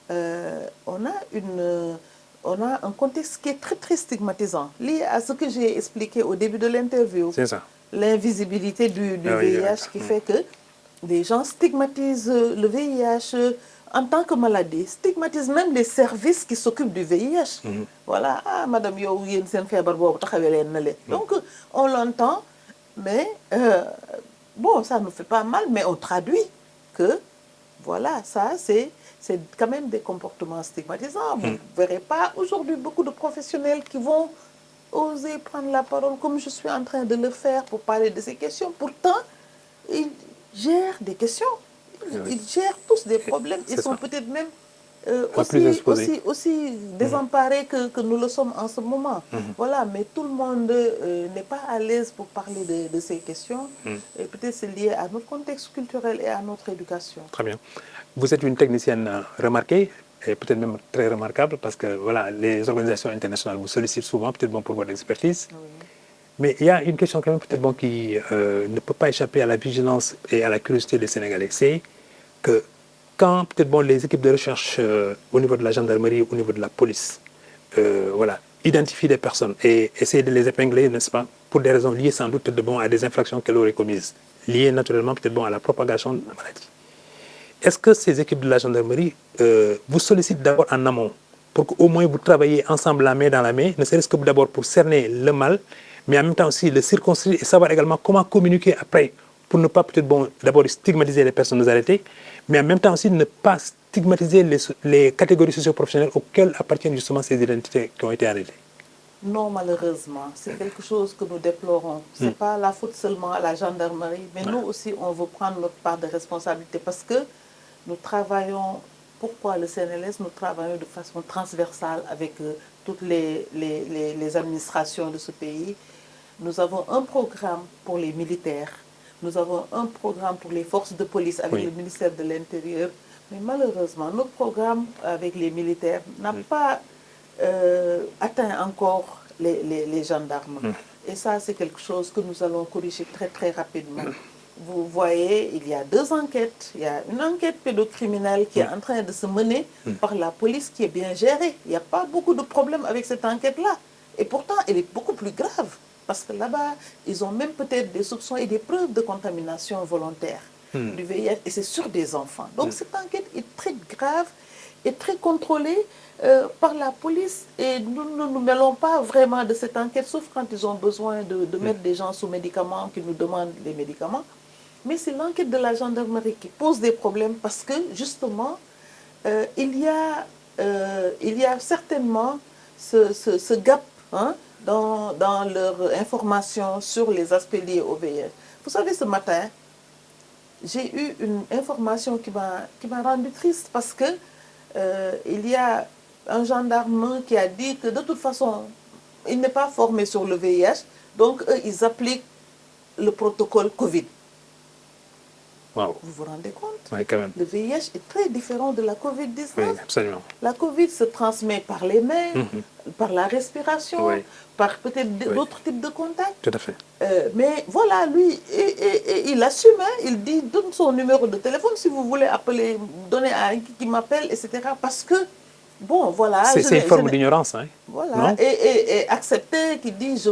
on a on a un contexte qui est très, très stigmatisant, lié à ce que j'ai expliqué au début de l'interview. C'est ça. L'invisibilité du VIH qui fait que les gens stigmatisent le VIH en tant que maladie, stigmatisent même les services qui s'occupent du VIH. Voilà, ah, madame, donc on l'entend, mais bon, ça nous fait pas mal, mais on traduit que, voilà, ça c'est quand même des comportements stigmatisants. Vous ne verrez pas aujourd'hui beaucoup de professionnels qui vont oser prendre la parole comme je suis en train de le faire pour parler de ces questions. Pourtant, ils gèrent des questions, ils gèrent tous des problèmes, ils sont peut-être même aussi désemparés que nous le sommes en ce moment. Voilà, mais tout le monde n'est pas à l'aise pour parler de ces questions. Et peut-être c'est lié à notre contexte culturel et à notre éducation. Très bien. Vous êtes une technicienne remarquée et peut-être même très remarquable parce que voilà, les organisations internationales vous sollicitent souvent, peut-être bon pour votre expertise. Oui. Mais il y a une question quand même peut-être bon qui ne peut pas échapper à la vigilance et à la curiosité des Sénégalais. C'est que quand peut-être bon, les équipes de recherche au niveau de la gendarmerie, au niveau de la police, voilà, identifient des personnes et essayent de les épingler, n'est-ce pas, pour des raisons liées sans doute bon, à des infractions qu'elles auraient commises, liées naturellement peut-être bon, à la propagation de la maladie. Est-ce que ces équipes de la gendarmerie vous sollicitent d'abord en amont pour qu'au moins vous travaillez ensemble la main dans la main, ne serait-ce que d'abord pour cerner le mal, mais en même temps aussi le circonscrire et savoir également comment communiquer après pour ne pas peut-être bon, d'abord stigmatiser les personnes arrêtées, mais en même temps aussi ne pas stigmatiser les catégories socio-professionnelles auxquelles appartiennent justement ces identités qui ont été arrêtées? Non, malheureusement, c'est quelque chose que nous déplorons. Ce n'est pas la faute seulement à la gendarmerie, mais nous aussi, on veut prendre notre part de responsabilité parce que nous travaillons, pourquoi le CNLS, nous travaillons de façon transversale avec toutes les administrations de ce pays. Nous avons un programme pour les militaires, nous avons un programme pour les forces de police avec le ministère de l'Intérieur, mais malheureusement, notre programme avec les militaires n'a pas atteint encore les gendarmes. Et ça, c'est quelque chose que nous allons corriger très, très rapidement. Vous voyez, il y a 2 enquêtes. Il y a une enquête pédocriminelle qui est en train de se mener par la police qui est bien gérée. Il n'y a pas beaucoup de problèmes avec cette enquête-là. Et pourtant, elle est beaucoup plus grave. Parce que là-bas, ils ont même peut-être des soupçons et des preuves de contamination volontaire du VIH. Et c'est sur des enfants. Donc cette enquête est très grave et très contrôlée par la police. Et nous ne nous mêlons pas vraiment de cette enquête, sauf quand ils ont besoin de mettre des gens sous médicaments, qui nous demandent les médicaments. Mais c'est l'enquête de la gendarmerie qui pose des problèmes parce que, justement, il y a certainement ce gap dans leur information sur les aspects liés au VIH. Vous savez, ce matin, j'ai eu une information qui m'a rendu triste parce que il y a un gendarme qui a dit que de toute façon, il n'est pas formé sur le VIH, donc eux, ils appliquent le protocole Covid. Wow. Vous vous rendez compte? Oui, quand même. Le VIH est très différent de la Covid-19. Oui, absolument. La Covid se transmet par les mains, par la respiration, par peut-être d'autres types de contacts. Tout à fait. Mais voilà, lui, il assume, il dit, donne son numéro de téléphone si vous voulez appeler, donner à un qui m'appelle, etc. Parce que, bon, voilà. C'est une forme d'ignorance, hein? Voilà, et accepter qui dit,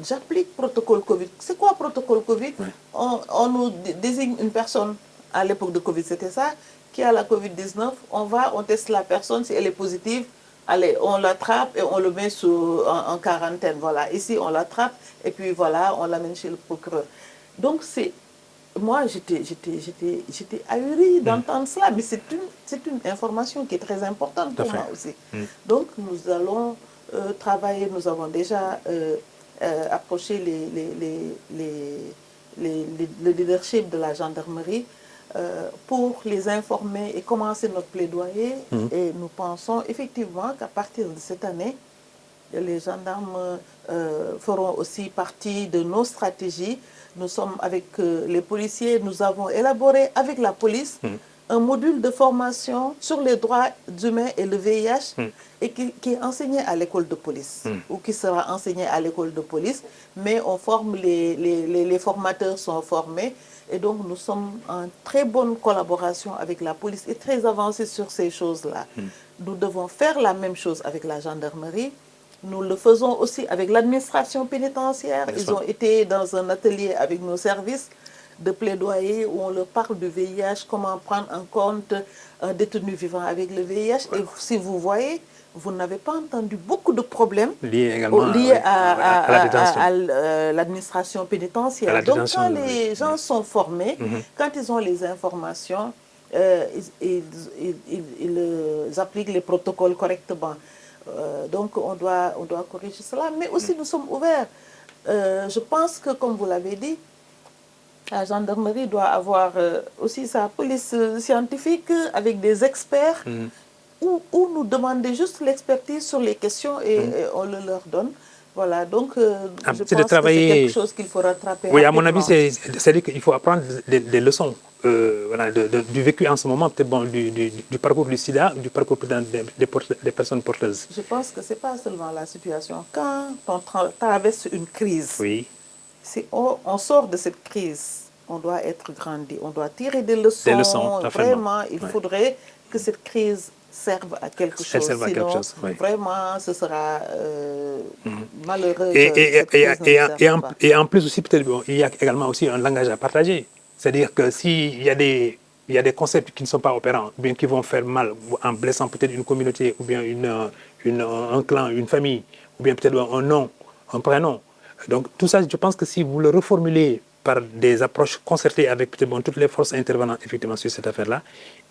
j'applique protocole Covid. C'est quoi protocole Covid? On nous désigne une personne, à l'époque de Covid, c'était ça, qui a la Covid-19, on teste la personne, si elle est positive, allez, on l'attrape et on le met en quarantaine. Voilà, ici on l'attrape et puis voilà, on l'amène chez le procureur. Donc moi j'étais ahurie d'entendre cela, mais c'est une information qui est très importante pour moi aussi. Donc nous allons travailler, nous avons déjà approché le leadership de la gendarmerie pour les informer et commencer notre plaidoyer. Et nous pensons effectivement qu'à partir de cette année, les gendarmes feront aussi partie de nos stratégies. Nous sommes avec les policiers, nous avons élaboré avec la police un module de formation sur les droits humains et le VIH et qui est enseigné à l'école de police ou qui sera enseigné à l'école de police, mais on forme les formateurs sont formés et donc nous sommes en très bonne collaboration avec la police et très avancés sur ces choses-là. Nous devons faire la même chose avec la gendarmerie. Nous le faisons aussi avec l'administration pénitentiaire. Ils ont été dans un atelier avec nos services de plaidoyer où on leur parle du VIH, comment prendre en compte un détenu vivant avec le VIH. Et si vous voyez, vous n'avez pas entendu beaucoup de problèmes liés à l'administration pénitentiaire. Donc quand les gens sont formés, quand ils ont les informations, ils appliquent les protocoles correctement. Donc on doit corriger cela. Mais aussi nous sommes ouverts. Je pense que, comme vous l'avez dit, la gendarmerie doit avoir aussi sa police scientifique avec des experts où nous demander juste l'expertise sur les questions et on le leur donne. Voilà, donc je pense que c'est quelque chose qu'il faut rattraper. Oui, à mon avis, c'est-à-dire qu'il faut apprendre des leçons voilà, du vécu en ce moment, peut-être bon, du parcours du sida, du parcours des personnes porteuses. Je pense que ce n'est pas seulement la situation. Quand on traverse une crise, oui. Si on sort de cette crise, on doit être grandi, on doit tirer des leçons. Vraiment, il faudrait que cette crise serve à quelque chose. Sinon, vraiment, ce sera malheureux. Et en plus aussi, peut-être, bon, il y a également aussi un langage à partager. C'est-à-dire que s'il y a des concepts qui ne sont pas opérants, ou bien qui vont faire mal en blessant peut-être une communauté, ou bien un clan, une famille, ou bien peut-être un nom, un prénom. Donc tout ça, je pense que si vous le reformulez par des approches concertées avec peut-être bon, toutes les forces intervenant effectivement sur cette affaire-là,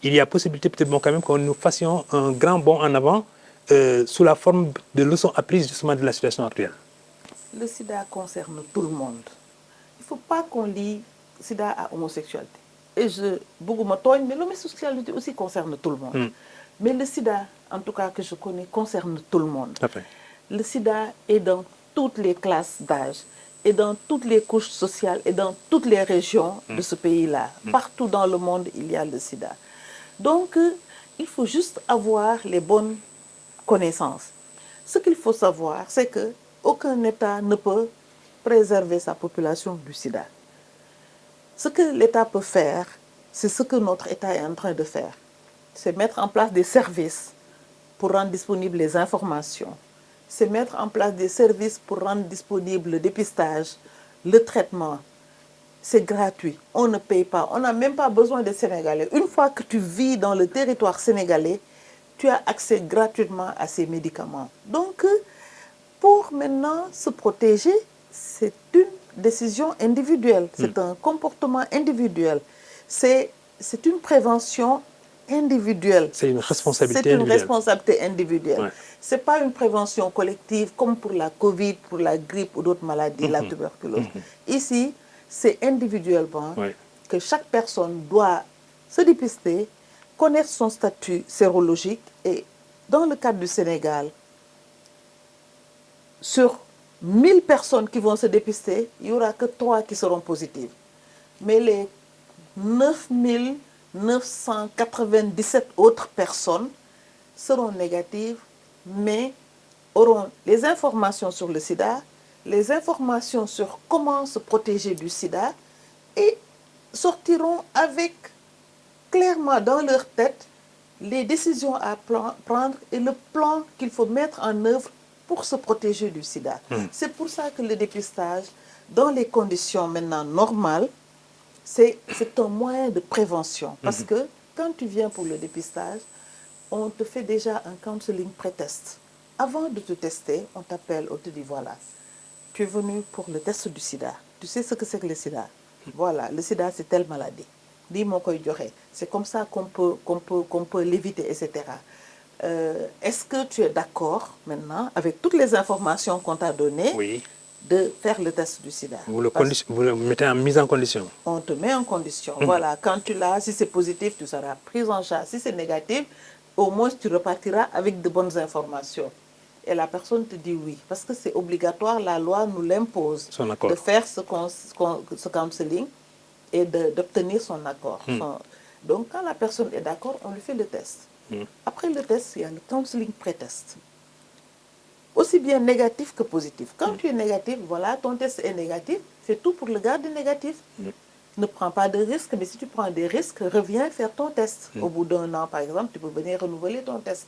il y a possibilité peut-être bon, quand même que nous fassions un grand bond en avant sous la forme de leçons apprises justement de la situation actuelle. Le sida concerne tout le monde. Il ne faut pas qu'on lie sida à homosexualité. Et beaucoup me toignent, mais l'homosexualité aussi concerne tout le monde. Mais le sida, en tout cas que je connais, concerne tout le monde. Le sida est dans toutes les classes d'âge, et dans toutes les couches sociales, et dans toutes les régions de ce pays-là. Partout dans le monde, il y a le sida. Donc, il faut juste avoir les bonnes connaissances. Ce qu'il faut savoir, c'est qu'aucun État ne peut préserver sa population du sida. Ce que l'État peut faire, c'est ce que notre État est en train de faire. C'est mettre en place des services pour rendre disponibles les informations. C'est mettre en place des services pour rendre disponible le dépistage, le traitement. C'est gratuit, on ne paye pas, on n'a même pas besoin des Sénégalais. Une fois que tu vis dans le territoire sénégalais, tu as accès gratuitement à ces médicaments. Donc, pour maintenant se protéger, c'est une décision individuelle, c'est un comportement individuel, c'est une prévention individuelle. C'est une responsabilité individuelle. C'est une responsabilité individuelle. Ouais. Ce n'est pas une prévention collective comme pour la Covid, pour la grippe ou d'autres maladies, la tuberculose. Ici, c'est individuellement que chaque personne doit se dépister, connaître son statut sérologique et dans le cadre du Sénégal, sur 1000 personnes qui vont se dépister, il n'y aura que 3 qui seront positives. Mais les 9997 autres personnes seront négatives, mais auront les informations sur le sida, les informations sur comment se protéger du sida et sortiront avec clairement dans leur tête les décisions à prendre et le plan qu'il faut mettre en œuvre pour se protéger du sida. C'est pour ça que le dépistage, dans les conditions maintenant normales, c'est un moyen de prévention. Parce que quand tu viens pour le dépistage, on te fait déjà un counseling pré-test. Avant de te tester, on t'appelle, on te dit voilà, tu es venu pour le test du sida. Tu sais ce que c'est que le sida? Voilà, le sida c'est telle maladie. C'est comme ça qu'on peut l'éviter, etc. Est-ce que tu es d'accord maintenant, avec toutes les informations qu'on t'a données, de faire le test du sida? Vous le mettez en mise en condition. On te met en condition. Voilà, quand tu l'as, si c'est positif, tu seras pris en charge. Si c'est négatif, au moins tu repartiras avec de bonnes informations. Et la personne te dit oui, parce que c'est obligatoire, la loi nous l'impose de faire ce counseling et d'obtenir son accord. Donc, quand la personne est d'accord, on lui fait le test. Après le test, il y a le counseling pré-test. Aussi bien négatif que positif. Quand tu es négatif, voilà, ton test est négatif, fais tout pour le garder négatif. Ne prends pas de risques, mais si tu prends des risques, reviens faire ton test. Au bout d'un an, par exemple, tu peux venir renouveler ton test.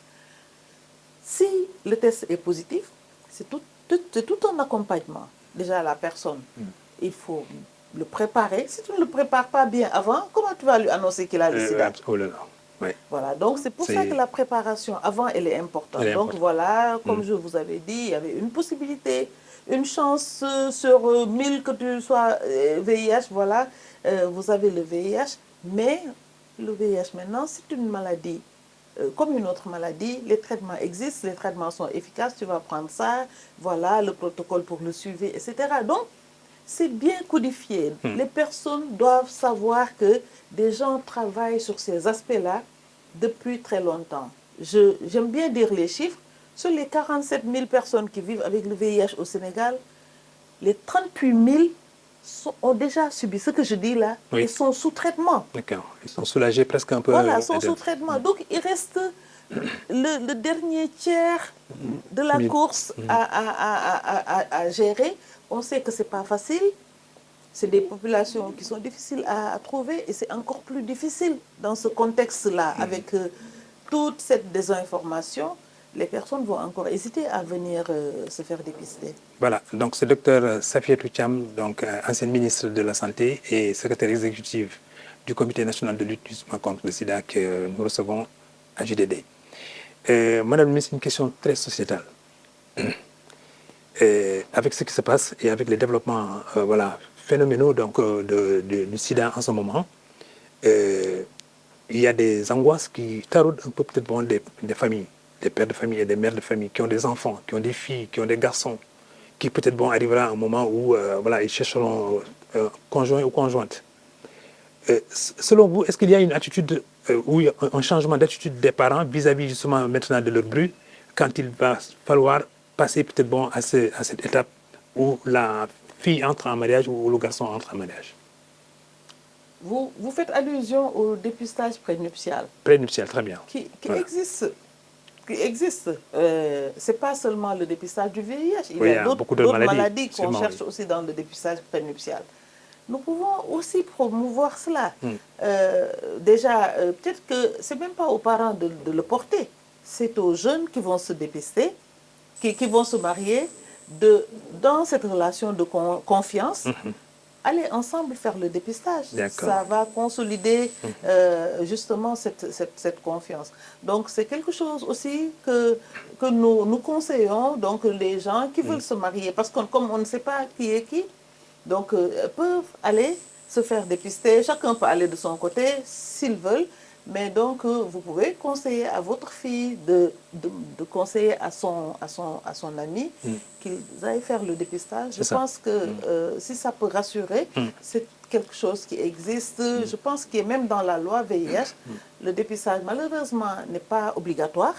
Si le test est positif, c'est tout un accompagnement. Déjà, la personne, il faut le préparer. Si tu ne le prépares pas bien avant, comment tu vas lui annoncer qu'il a le sida? Oh là là. Oui. Voilà, donc c'est pour ça que la préparation avant, elle est importante. Elle est Donc importante. voilà, comme je vous avais dit, il y avait une possibilité, une chance sur 1000 que tu sois VIH, voilà, vous avez le VIH, mais le VIH maintenant, c'est une maladie. Comme une autre maladie, les traitements existent, les traitements sont efficaces, tu vas prendre ça, voilà, le protocole pour le suivi, etc. Donc, c'est bien codifié. Les personnes doivent savoir que des gens travaillent sur ces aspects-là depuis très longtemps. J'aime bien dire les chiffres. Sur les 47 000 personnes qui vivent avec le VIH au Sénégal, les 38 000 ont déjà subi ce que je dis là. Oui. Ils sont sous traitement. D'accord. Ils sont soulagés presque un peu. Voilà, ils sont sous traitement. Donc, il reste le dernier tiers de la course à gérer. On sait que ce n'est pas facile. C'est des populations qui sont difficiles à trouver et c'est encore plus difficile dans ce contexte-là. Avec toute cette désinformation, les personnes vont encore hésiter à venir se faire dépister. Voilà, donc c'est le docteur Safiatou Thiam, donc ancienne ministre de la Santé et secrétaire exécutive du Comité national de lutte contre le sida que nous recevons à JDD. Madame la ministre, une question très sociétale. Avec ce qui se passe et avec les développements voilà, phénoménaux donc, du sida en ce moment, il y a des angoisses qui taraudent un peu peut-être bon, des familles, des pères de famille et des mères de famille qui ont des enfants, qui ont des filles, qui ont des garçons, qui peut-être bon, arrivera un moment où voilà, ils chercheront conjoint ou conjointe. Selon vous, est-ce qu'il y a une attitude ou un changement d'attitude des parents vis-à-vis justement maintenant de leur bru quand il va falloir passer peut-être bon à cette étape où la fille entre en mariage ou le garçon entre en mariage? Vous faites allusion au dépistage prénuptial. Prénuptial, très bien. Qui existe. Ce n'est pas seulement le dépistage du VIH, il y a d'autres maladies qu'on cherche aussi dans le dépistage prénuptial. Nous pouvons aussi promouvoir cela. Déjà, peut-être que ce n'est même pas aux parents de le porter, c'est aux jeunes qui vont se dépister, qui vont se marier dans cette relation de confiance. Aller ensemble faire le dépistage. Ça va consolider justement cette confiance. Donc, c'est quelque chose aussi que nous conseillons, donc les gens qui veulent se marier, parce que comme on ne sait pas qui est qui, donc peuvent aller se faire dépister. Chacun peut aller de son côté s'ils veulent, mais donc vous pouvez conseiller à votre fille de conseiller à son ami qu'ils aillent faire le dépistage. Je pense que si ça peut rassurer, c'est quelque chose qui existe. Je pense qu'il est même dans la loi VIH. Le dépistage, malheureusement, n'est pas obligatoire.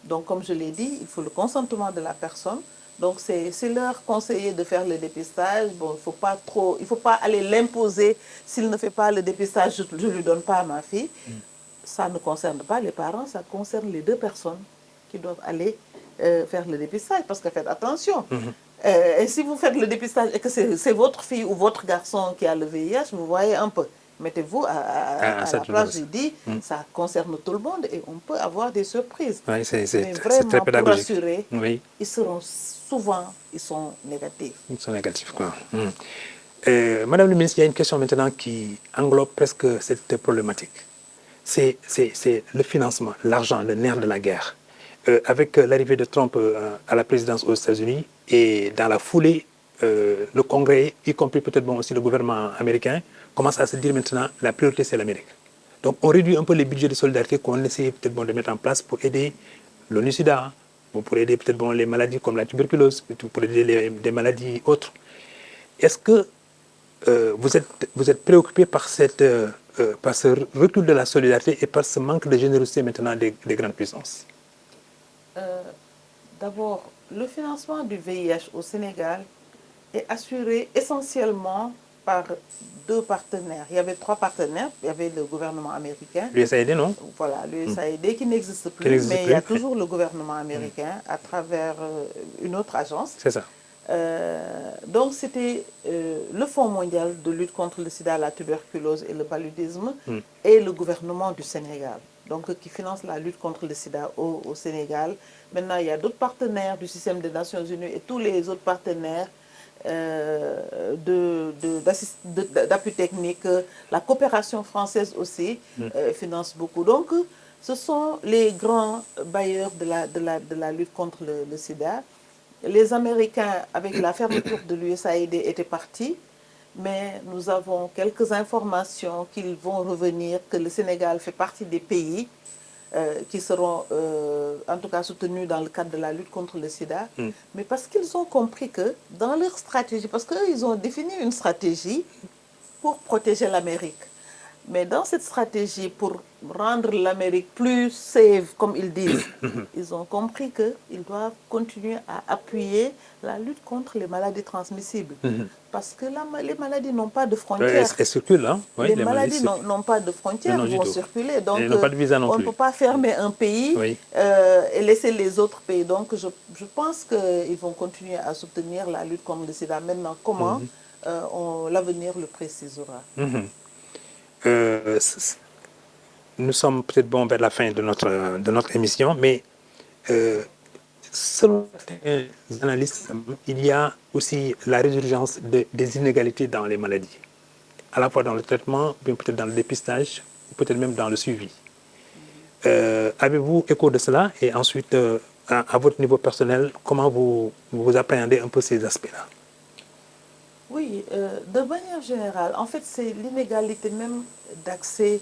Donc, comme je l'ai dit, il faut le consentement de la personne. Donc, c'est leur conseiller de faire le dépistage. Bon, il ne faut pas aller l'imposer. S'il ne fait pas le dépistage, je ne lui donne pas à ma fille. Ça ne concerne pas les parents, ça concerne les deux personnes qui doivent aller faire le dépistage. Parce que faites attention. Et si vous faites le dépistage et que c'est votre fille ou votre garçon qui a le VIH, vous voyez un peu. Mettez-vous à la place, je dis, ça concerne tout le monde et on peut avoir des surprises. Oui, mais vraiment, très pédagogique. Pour rassurer, oui. Ils seront souvent, ils sont négatifs. Ils sont négatifs, quoi. Madame le ministre, il y a une question maintenant qui englobe presque cette problématique. C'est le financement, l'argent, le nerf de la guerre. Avec l'arrivée de Trump à la présidence aux États-Unis et dans la foulée, le Congrès, y compris peut-être bon, aussi le gouvernement américain, commence à se dire maintenant la priorité c'est l'Amérique. Donc on réduit un peu les budgets de solidarité qu'on essaie peut-être bon, de mettre en place pour aider l'ONU-SIDA, pour aider peut-être bon, les maladies comme la tuberculose, pour aider des maladies autres. Est-ce que vous êtes préoccupé par par ce recul de la solidarité et par ce manque de générosité maintenant des grandes puissances? D'abord, le financement du VIH au Sénégal est assuré essentiellement par deux partenaires. Il y avait trois partenaires. Il y avait le gouvernement américain. L'USAID, non? Voilà, l'USAID qui n'existe Qui plus, n'existe mais il y a plus. toujours le gouvernement américain à travers une autre agence. C'est ça. Donc c'était le Fonds mondial de lutte contre le sida, la tuberculose et le paludisme et le gouvernement du Sénégal, donc qui finance la lutte contre le sida au Sénégal. Maintenant, il y a d'autres partenaires du système des Nations Unies et tous les autres partenaires d'appui technique. La coopération française aussi finance beaucoup. Donc, ce sont les grands bailleurs de la lutte contre le sida. Les Américains, avec la fermeture de l'USAID, étaient partis, mais nous avons quelques informations qu'ils vont revenir, que le Sénégal fait partie des pays qui seront en tout cas soutenus dans le cadre de la lutte contre le sida, mais parce qu'ils ont compris que dans leur stratégie, parce qu'ils ont défini une stratégie pour protéger l'Amérique. Mais dans cette stratégie, pour rendre l'Amérique plus safe, comme ils disent, ils ont compris qu'ils doivent continuer à appuyer la lutte contre les maladies transmissibles. Parce que les maladies n'ont pas de frontières. Elles circulent, hein? Oui, les maladies n'ont pas de frontières, non, vont circuler. Donc, pas de visa non on plus. ne peut pas fermer un pays et laisser les autres pays. Donc, je pense qu'ils vont continuer à soutenir la lutte contre le sida. Maintenant, comment l'avenir le précisera. Nous sommes peut-être bon vers la fin de notre émission, mais selon certains analystes, il y a aussi la résurgence des inégalités dans les maladies, à la fois dans le traitement, bien peut-être dans le dépistage, ou peut-être même dans le suivi. Avez-vous écho de cela? Et ensuite, à votre niveau personnel, comment vous appréhendez un peu ces aspects-là? Oui, de manière générale, en fait, c'est l'inégalité même d'accès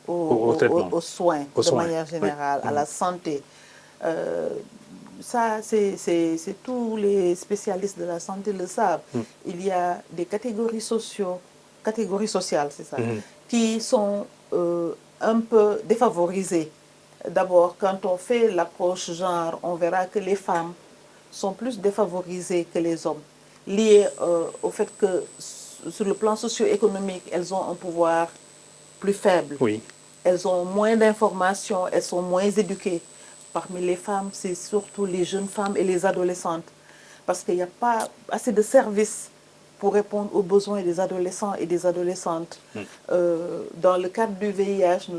aux soins, manière générale, à la santé. Ça, c'est tous les spécialistes de la santé le savent. Il y a des catégories sociales, c'est ça, qui sont un peu défavorisées. D'abord, quand on fait l'approche genre, on verra que les femmes sont plus défavorisées que les hommes, lié au fait que sur le plan socio-économique, elles ont un pouvoir plus faible. Oui. Elles ont moins d'informations, elles sont moins éduquées. Parmi les femmes, c'est surtout les jeunes femmes et les adolescentes, parce qu'il n'y a pas assez de services pour répondre aux besoins des adolescents et des adolescentes. Dans le cadre du VIH,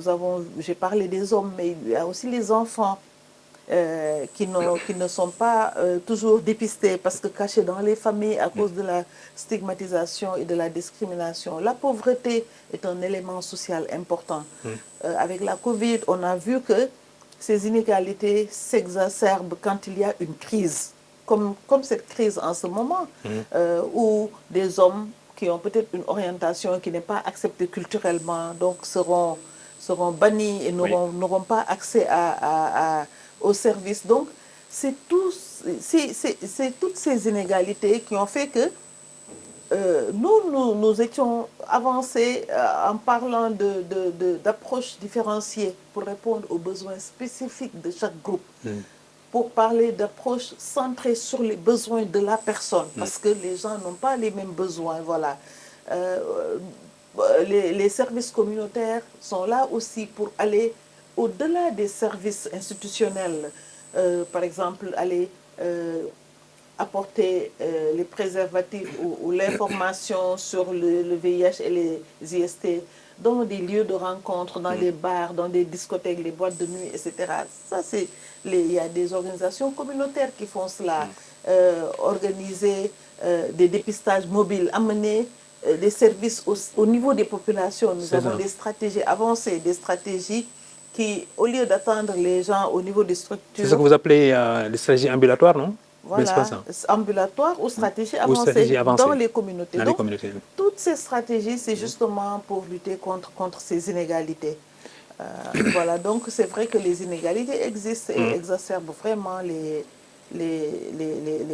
j'ai parlé des hommes, mais il y a aussi les enfants qui ne sont pas toujours dépistés parce que cachés dans les familles à cause de la stigmatisation et de la discrimination. La pauvreté est un élément social important. Avec la Covid, on a vu que ces inégalités s'exacerbent quand il y a une crise, comme cette crise en ce moment, où des hommes qui ont peut-être une orientation qui n'est pas acceptée culturellement, donc seront bannis et n'auront pas accès aux services. Donc, c'est toutes ces inégalités qui ont fait que nous étions avancés en parlant d'approches différenciées pour répondre aux besoins spécifiques de chaque groupe, pour parler d'approches centrées sur les besoins de la personne, parce que les gens n'ont pas les mêmes besoins. Voilà. Les services communautaires sont là aussi pour aller au-delà des services institutionnels. Par exemple, aller apporter les préservatifs ou l'information sur le VIH et les IST dans des lieux de rencontre, dans les bars, dans des discothèques, les boîtes de nuit, etc. Ça, il y a des organisations communautaires qui font cela. Organiser des dépistages mobiles, amener des services au niveau des populations. Nous avons des stratégies avancées, des stratégies qui, au lieu d'attendre les gens au niveau des structures... C'est ce que vous appelez les stratégies ambulatoires, non? Voilà, ambulatoire ou stratégie avancée dans les communautés. Donc, toutes ces stratégies, c'est justement pour lutter contre ces inégalités. Voilà, donc c'est vrai que les inégalités existent et exacerbent vraiment les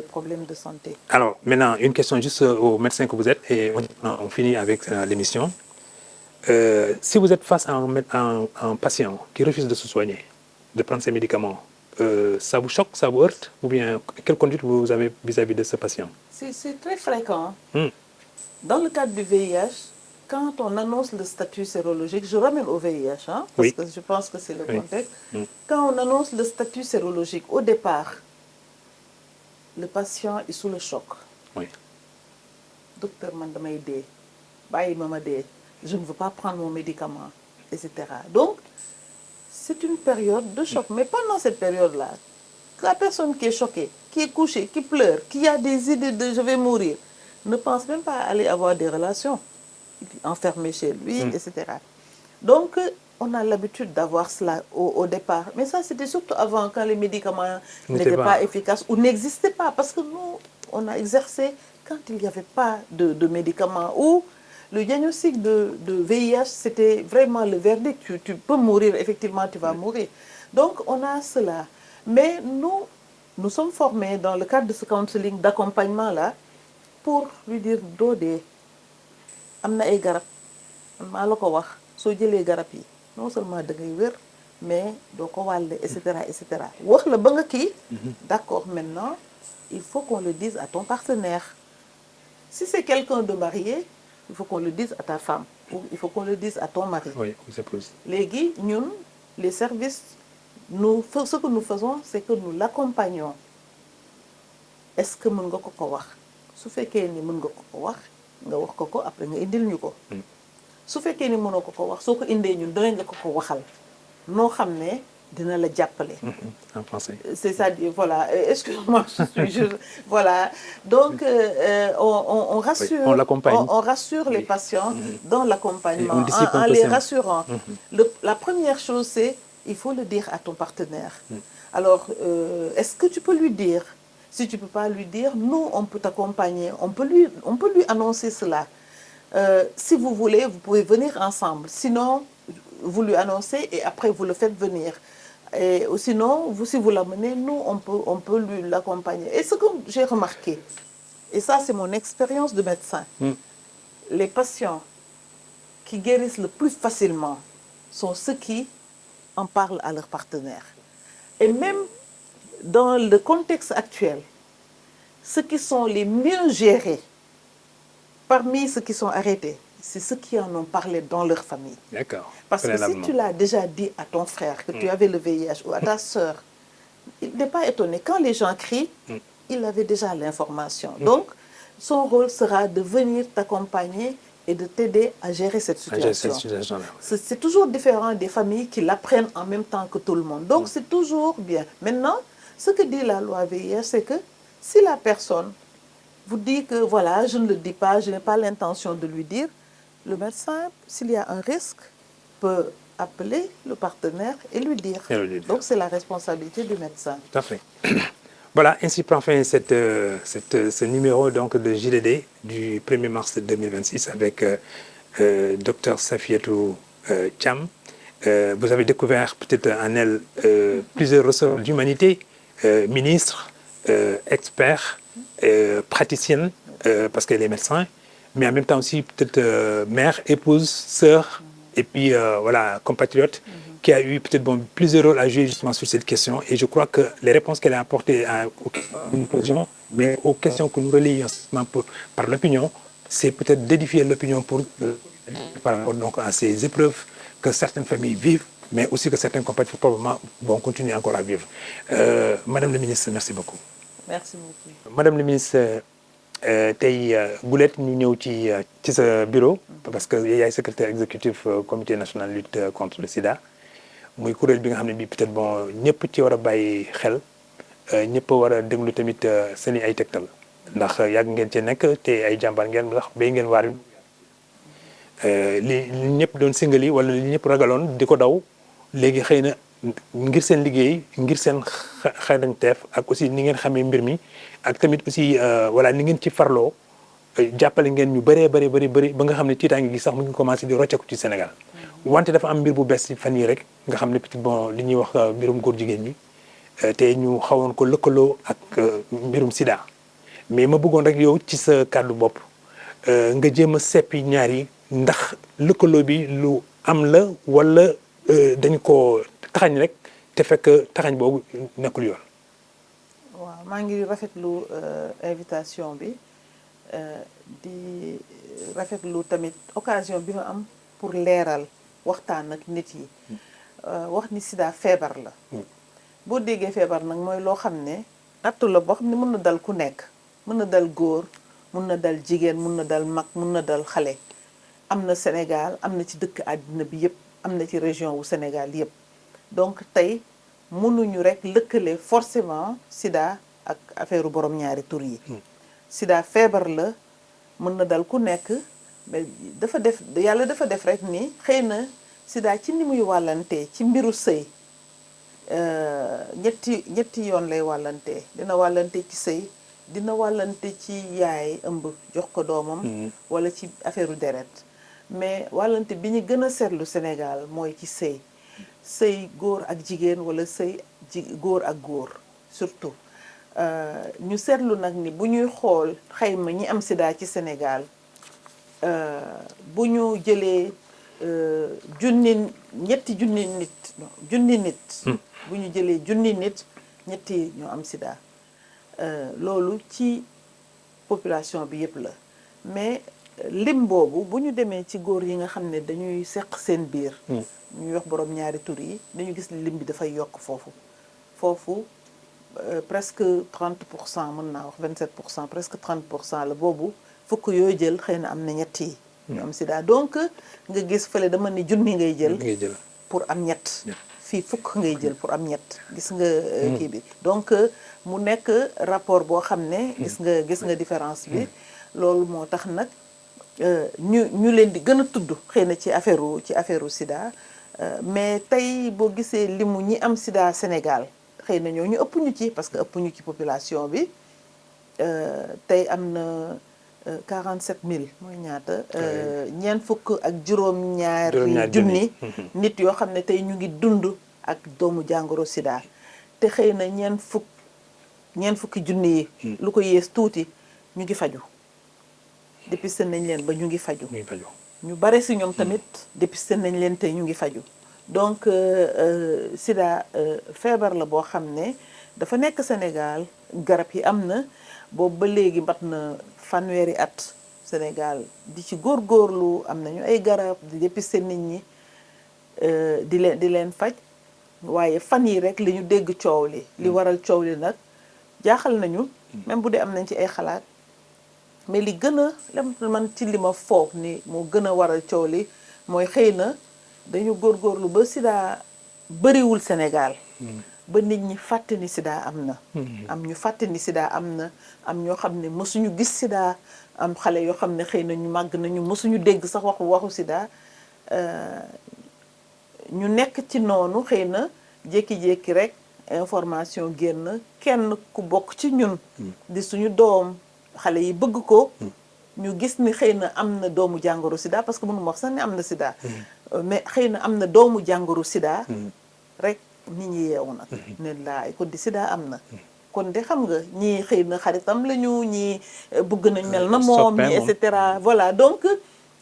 problèmes de santé. Alors, maintenant, une question juste aux médecins que vous êtes, et on finit avec l'émission. Si vous êtes face à un patient qui refuse de se soigner, de prendre ses médicaments, ça vous choque, ça vous heurte? Ou bien, quelle conduite vous avez vis-à-vis de ce patient? C'est très fréquent. Dans le cadre du VIH, quand on annonce le statut sérologique, je ramène au VIH, hein, parce Oui. que je pense que c'est le Oui. contexte. Quand on annonce le statut sérologique, au départ, le patient est sous le choc. Oui. Docteur man damay dee bàyyi ma dee, je ne veux pas prendre mon médicament, etc. Donc, c'est une période de choc. Mais pendant cette période-là, la personne qui est choquée, qui est couchée, qui pleure, qui a des idées de je vais mourir, ne pense même pas à aller avoir des relations, enfermé chez lui, etc. Donc, on a l'habitude d'avoir cela au départ. Mais ça, c'était surtout avant, quand les médicaments n'étaient pas efficaces ou n'existaient pas. Parce que nous, on a exercé quand il n'y avait pas de médicaments. Ou le diagnostic de VIH, c'était vraiment le verdict. Tu peux mourir, effectivement, tu vas mourir. Donc, on a cela. Mais nous sommes formés dans le cadre de ce counseling d'accompagnement-là pour lui dire, Dodé, amna ay garab maa la ko wax soo jëlee garab yi non seulement da ngay wér mais doo ko wàlle et cetera et cetera wax la ba nga kii d'accord maintenant il faut qu'on le dise à ton partenaire si c'est quelqu'un de marié il faut qu'on le dise à ta femme ou il faut qu'on le dise à ton mari. Oui, c'est possible. Léegi ñun les services ce que nous faisons c'est que nous l'accompagnons. Est-ce que mën nga ko wax su fekkee ni mën nga ko wax nga wax ko après nga indil ñu ko su fekkee ni mënoo ko wax soo ko indee ñun danañ la ko waxal noo xam ne dina la jàppale. En français. C'est ça, voilà. Excuse-moi, voilà. Donc, on rassure, oui, on l'accompagne. On rassure les patients dans l'accompagnement en les rassurant. La première chose, c'est il faut le dire à ton partenaire. Alors, est-ce que tu peux lui dire? Si tu ne peux pas lui dire, nous, on peut t'accompagner. On peut lui annoncer cela. Si vous voulez, vous pouvez venir ensemble. Sinon, vous lui annoncez et après, vous le faites venir. Et sinon, si vous l'amenez, nous, on peut lui l'accompagner. Et ce que j'ai remarqué, et ça, c'est mon expérience de médecin, les patients qui guérissent le plus facilement sont ceux qui en parlent à leur partenaire. Et même dans le contexte actuel, ceux qui sont les mieux gérés, parmi ceux qui sont arrêtés, c'est ceux qui en ont parlé dans leur famille. D'accord. Parce que si tu l'as déjà dit à ton frère que tu avais le VIH ou à ta sœur, il n'est pas étonné. Quand les gens crient, il avait déjà l'information. Donc, son rôle sera de venir t'accompagner et de t'aider à gérer cette situation. C'est toujours différent des familles qui l'apprennent en même temps que tout le monde. Donc, c'est toujours bien. Maintenant, ce que dit la loi VIH, c'est que si la personne vous dit que voilà, je ne le dis pas, je n'ai pas l'intention de lui dire, le médecin, s'il y a un risque, peut appeler le partenaire et lui dire. Donc, c'est la responsabilité du médecin. Tout à fait. Voilà, ainsi prend fin ce numéro donc, de JDD du 1er mars 2026 avec Dr Safiatou Thiam. Vous avez découvert peut-être en elle plusieurs ressorts d'humanité, ministre, expert, praticienne, parce qu'elle est médecin, mais en même temps aussi peut-être mère, épouse, sœur, et puis voilà, compatriote, qui a eu peut-être plusieurs rôles à jouer justement sur cette question. Et je crois que les réponses qu'elle a apportées aux questions que nous posions, mais aux questions que nous relayons par l'opinion, c'est peut-être d'édifier l'opinion par rapport donc à ces épreuves que certaines familles vivent, mais aussi que certains compatriotes probablement vont continuer encore à vivre. Madame la ministre, merci beaucoup. Merci beaucoup. Madame la ministre, tey Goulet ñu ñëw ci sa bureau parce que yaay secrétaire exécutif comité national lutte contre le sida muy kuréel bi nga xam ne bii peut-être bon ñëpp ci war a bàyyi xel ñëpp a war a déglu tamit seen i ay tegtal ndax yàgg ngeen ci nekk te ay jàmbaar ngeen ndax béy ngeen waar li ñëpp doon singali wala li ñëpp ragaloon di ko daw léegi xëy na ngir seen liggéey ngir seen xarañteef ak aussi ni ngeen xamee mbir mi ak tamit aussi voilà ni ngeen ci farloo jàppale ngeen ñu bëree bëri ba nga xam ne tiitaange gi sax mu ngi commencé di rocceeku ci Sénégal wante dafa am mbir bu bees ci fan yi rek nga xam ne peut-être bon li ñuy wax mbirum góor jigéen ñi te ñu xawoon ko lëkkaloo ak mbirum sida mais ma bëggoon rek yow ci sa kàddu bopp nga jéem a seppi ñaar yi ndax lëkkaloo bi lu am la wala dañ ko taxañ rek te fekk taxañ boobu nekkul yoon. waaw maa ngi rafetlu invitation bi di rafetlu tamit occasion bi ma am pour leeral waxtaan ak nit yi wax ni sida feebar la boo déggee feebar nag mooy loo xam ne nattu la boo xam ne mën na dal ku nekk mën na dal góor mën na dal jigéen mën na dal mag mën na dal xale am na Sénégal am na ci dëkk àddina bi yëpp am na ci région wu Sénégal yëpp donc tey mënuñu rek lëkkale forcément sida ak affaire borom ñaari tur yi sida feebar la mën na dal ku nekk mais yàlla dafa def rek ni xëy na sida ci ni muy wàllantee ci mbiru sëy ñetti yoon lay wàllantee dina wàllante ci sëy dina wàllante ci yaay ëmb jox ko doomam wala ci affaire deret mais wàllante bi ñu gën a seetlu Sénégal mooy ci sëy góor ak jigéen wala sëy góor ak góor surtout ñu seetlu nag ni bu ñuy xool xayma ñi am sida ci Sénégal bu ñu jëlee ñetti junni nit bu ñu jëlee junni nit ñetti ñoo am sida loolu ci population bi yëpp la mais lim boobu bu ñu demee ci góor yi nga xam ne dañuy seq seen biir ñuy wax borom ñaari tur yi dañu gis lim bi dafay yokk foofu presque 30% mën naa wax 27% presque 30% la boobu fukk yooyu jël xëy na am na ñett yi ñu am sida donc nga gis fële dama ni junni ngay jël pour am ñett fii fukk ngay jël pour am ñett gis nga kii bi donc mu nekk rapport boo xam ne gis nga différence bi loolu moo tax nag ñu leen di gën a tudd xëy na ci affaire sida mais tey boo gisee limu ñi am sida Sénégal xëy na ñoo ñu ëpp ñu ci parce que ëpp ñu ci population bi tey am na 47000 mooy ñaata ñeent fukk ak juróom-ñaari junni nit yoo xam ne tey ñu ngi dund ak doomu jàngoro sida te xëy na ñeent fukki junni yi lu ko yées tuuti ñu ngi faju dépisté nañ leen ba ñu ngi faju ñu bare si ñoom tamit dépisté nañ leen te ñu ngi faju donc sida feebar la boo xam ne dafa nekk Sénégal garab yi am na boobu ba léegi mat na fanweeri at Sénégal di ci góorgóorlu am nañu ay garab di dépisté nit ñi di leen faj waaye fan yi rek li ñu dégg coow li waral coow li nag jaaxal nañu même bu dee am nañ ci ay xalaat mais li gën a man ci li ma foog ni moo gën a waral coow li mooy xëy na dañu góorgóorlu ba sida bëriwul Sénégal ba nit ñi fàtte ni sida am na am ñu fàtte ni sida am na am ñoo xam ne mësuñu gis sida am xale yoo xam ne xëy na ñu màgg nañu mësuñu dégg sax waxu sida ñu nekk ci noonu xëy na jékki-jékki rek information génn kenn ku bokk ci ñun di suñu doom xale yi bëgg ko ñu gis ni xëy na am na doomu jàngoro sida parce que mënu ma wax sax ne am na sida mais xëy na am na doomu jàngoro sida rek nit ñi yeewu nag ne laa kon di sida am na kon de xam nga ñii xëy na xaritam lañu ñii bëgg nañ mel na moom ñii et cetera voilà donc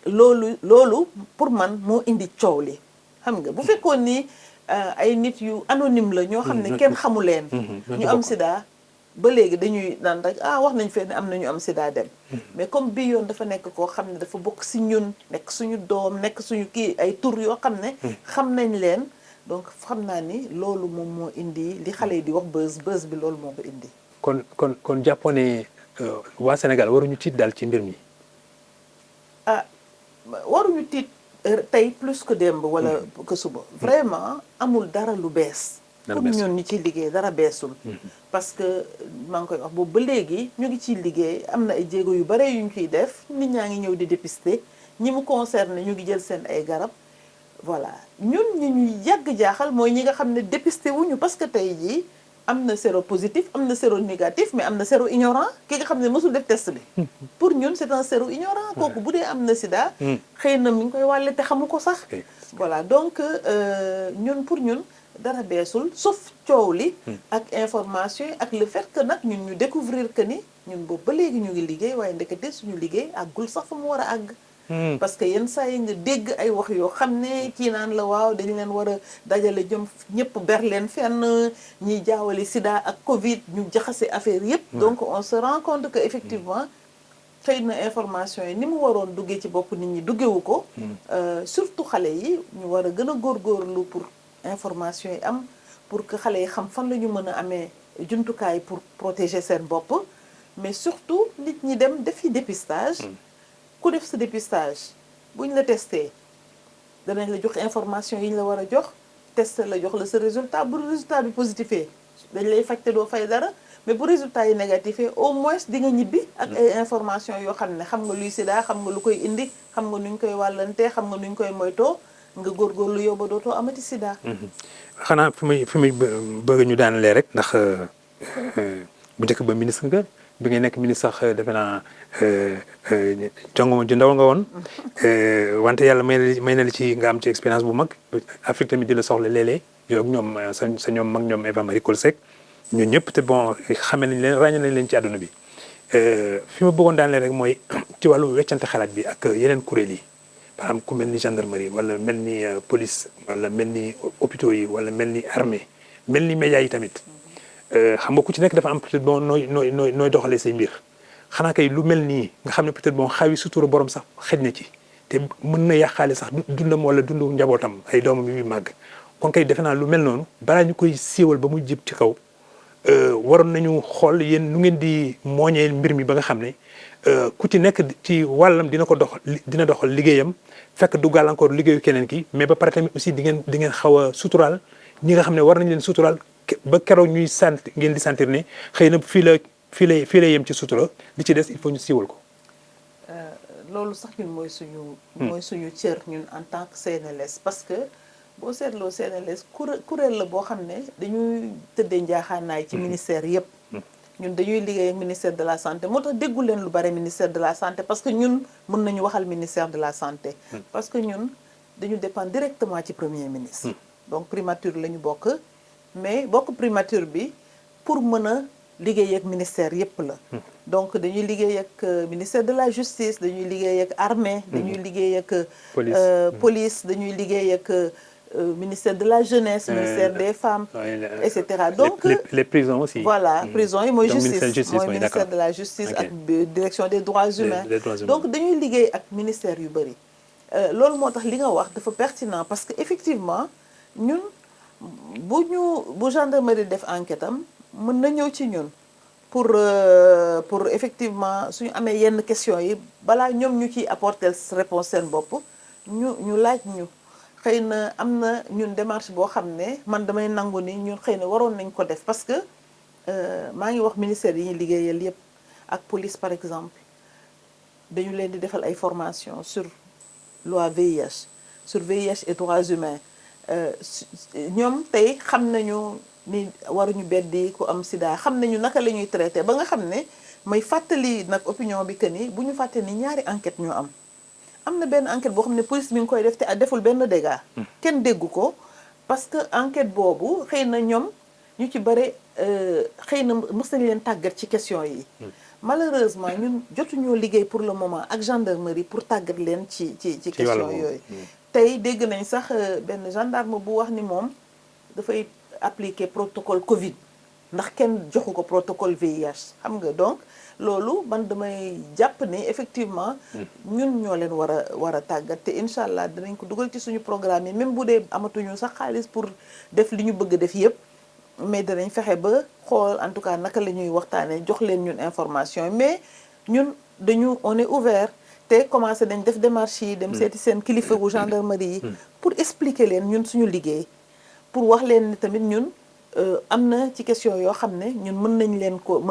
loolu pour man moo indi coow li xam nga bu fekkoon ni ay nit yu anonyme la ñoo xam ne kenn xamu leen ñu am sida ba léegi dañuy naan rek wax nañ fee ne am na ñu am sida dem mais comme bi yoon dafa nekk koo xam ne dafa bokk si ñun nekk suñu doom nekk suñu kii ay tur yoo xam ne xam nañ leen donc xam naa ni loolu moom moo indi li xale yi di wax buzz bi loolu moo ko indi kon jàppoo ne waa Sénégal waruñu tiit daal ci mbir mi waruñu tiit tey plus que démb wala que suba vraiment amul dara lu bees pour ñun ñi ciy liggéey dara beesul parce que maa ngi koy wax boobu ba léegi ñu ngi ciy liggéey am na ay jéego yu bare yu ñu ciy def nit ñaa ngi ñëw di dépister ñi mu concerné ñu ngi jël seen ay garab voilà ñun ñi ñuy yàgg jaaxal mooy ñi nga xam ne dépisté wuñu parce que tey jii am na séropositif am na séronégatif mais am na séro ignorant ki nga xam ne mësul def test bi pour ñun c'est un séro ignorant kooku bu dee am na sida xëy na mi ngi koy wàlle te xamu ko sax voilà donc ñun pour ñun dara beesul sauf coow li ak information yi ak le fait que nag ñun ñu découvrir que ni ñun boobu ba léegi ñu ngi liggéey waaye ndekete suñu liggéey àggul sax fa mu war a àgg parce que yenn saa yi nga dégg ay wax yoo xam ne kii naan la waaw dañu leen war a dajale jëm ñëpp ber leen fenn ñiy jaawale sida ak Covid ñu jaxase affaire yëpp donc on se rend compte que effectivement xëy na information yi ni mu waroon duggee ci bopp nit ñi duggewu ko. surtout xale yi ñu war a gën a góorgóorlu pour information yi am pour que xale yi xam fan la ñu mën a amee jumtukaay pour protéger seen bopp mais surtout nit ñi dem defi dépistage. ku def sa dépistage bu ñu la testé danañ la jox information yi ñu la war a jox testé la jox la sa résultat bu résultat bi positifee dañ lay faj te doo fay dara. mais bu résultat yi négatif au moins di nga ñibbi ak ay information yoo xam ne xam nga luy sida xam nga lu koy indi xam nga nuñ koy wàllantee xam nga nuñ koy moytoo nga góorgóorlu yow ba dootoo amati sida. xanaa fi muy bëgg ñu daanalee rek ndax bu njëkk ba ministre nga bi ngay nekk ministre sax defe naa jongoma ju ndaw nga woon wante yàlla may na la ci nga am ci expérience bu mag Afrique tamit di la soxla léeg-léeg yow ak ñoom sa ñoom mag ñoom Eva Marie Coll Seck ñun ñëpp te bon xamee nañ leen ràññee nañ leen ci àdduna bi fi ma bëggoon daaneel rek mooy ci wàllu weccante xalaat bi ak yeneen kuréel yi par exemple ku mel ni gendarmerie wala mel ni police wala mel ni hôpitaux yi wala mel ni armée mel ni médias yi tamit xam nga ku ci nekk dafa am peut-être bon nooy doxalee say mbir xanaa kay lu mel nii nga xam ne peut-être bon xawi sutura borom sax xëj na ci te mën na yàqaale sax dundam wala dundu njabootam ay doomam yu màgg kon kay defe naa lu mel noonu balaa ñu koy siiwal ba muy jib ci kaw. waroon nañu xool yéen nu ngeen di mooñee mbir mi ba nga xam ne ku ci nekk ci wàllam dina doxal liggéeyam fekk du gàllankoor liggéeyu keneen ki mais ba pare tamit aussi di ngeen xaw a suturaal ñi nga xam ne war nañ leen suturaal ba keroog ñuy ngeen di sentir ne xëy na fii la yem ci sutura li ci des il faut ñu siiwal ko. loolu sax ñun mooy suñu cër ñun en tant que CNLS parce que. boo seetloo CNLS kuréel la boo xam ne dañuy tëddee njaaxaanaay ci ministère yëpp ñun dañuy liggéey ak ministère de la santé moo tax déggu leen lu bare ministère de la santé parce que ñun mën nañu waxal ministère de la santé parce que ñun dañu dépendre directement ci premier ministre donc primature la ñu bokk mais bokk primature bi pour mën a liggéey ak ministère yëpp la donc dañuy liggéey ak ministère de la justice dañuy liggéey ak armée dañuy liggéey ak police dañuy liggéey ak ministère de la jeunesse, ministère des femmes, etc. Donc les prisons aussi. Voilà, prison yi mooy justice mooy oui, ministère de la justice ak direction des droits humains. humains. Donc dañuy liggéey ak ministère yu bëri. loolu moo tax li nga wax dafa pertinent parce que effectivement ñun bu gendarmerie def enquête am mën na ñëw ci ñun pour effectivement suñu amee yenn questions yi balaa ñoom ñu ciy apporter réponse seen bopp ñu laaj ñu. xëy na am na ñun démarche boo xam ne man damay nangu ni ñun xëy na waroon nañ ko def parce que maa ngi wax ministère yi ñuy liggéeyal yépp ak police par exemple dañu leen di defal ay formation sur loi VIH sur VIH et droits humains ñoom tey xam nañu ni waruñu beddi ku am sida xam nañu naka la ñuy traité ba nga xam ne may fàttali nag opinion bi que ni bu ñu fàtte ni ñaari enquête ñoo am na benn enquête boo xam ne police mi ngi koy def te deful benn dégât kenn déggu ko parce que enquête boobu xëy na ñoom ñu ci bare xëy na mës nañ leen tàggat ci question yi malheureusement ñun jotuñoo liggéey pour le moment ak gendarmerie pour tàggat leen ci question yooyu tey dégg nañ sax benn gendarme bu wax ni moom dafay appliquer protocole Covid ndax kenn joxu ko protocole VIH xam nga donc loolu man damay jàpp ne effectivement ñun ñoo leen war a tàggat te incha allah dinañ ko dugal ci suñu programme yi même bu dee amatuñu sax xaalis pour def li ñu bëgg def yépp mais danañ fexe ba xool en tout cas naka la ñuy waxtaanee jox leen ñun information yi mais ñun on est ouvert te commencé dañ def démarche yi dem seeti seen kilifa wu gendarmerie yi pour expliquer leen ñun suñu liggéey pour wax leen ni tamit ñun am na ci question yoo xam ne ñun mën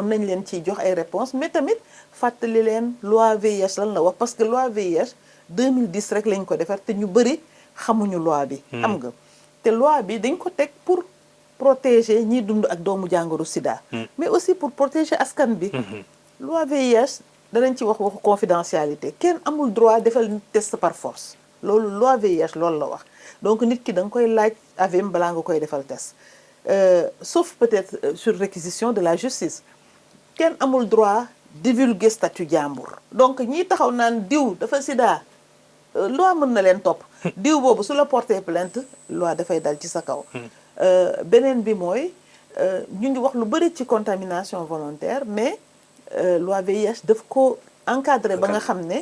nañ leen ci jox ay réponses mais tamit fàttali leen loi VIH lan la wax parce que loi VIH 2010 rek lañ ko defar te ñu bëri xamuñu loi bi xam nga te loi bi dañ ko teg pour protéger ñiy dund ak doomu jàngoro sida mais aussi pour protéger askan bi loi VIH danañ ci waxu confidentialité kenn amul droit defal test par force loolu loi VIH loolu la wax donc nit ki da nga koy laaj avim balaa nga koy defal test sauf peut-être sur réquisition de la justice kenn amul droit divulguer statut jàmbur donc ñiy taxaw naan diw dafa sida loi mën na leen topp diw boobu su la porter plainte loi dafay dal ci sa kaw beneen bi mooy ñu ngi wax lu bëri ci contamination volontaire mais loi VIH daf ko encadré ba nga xam ne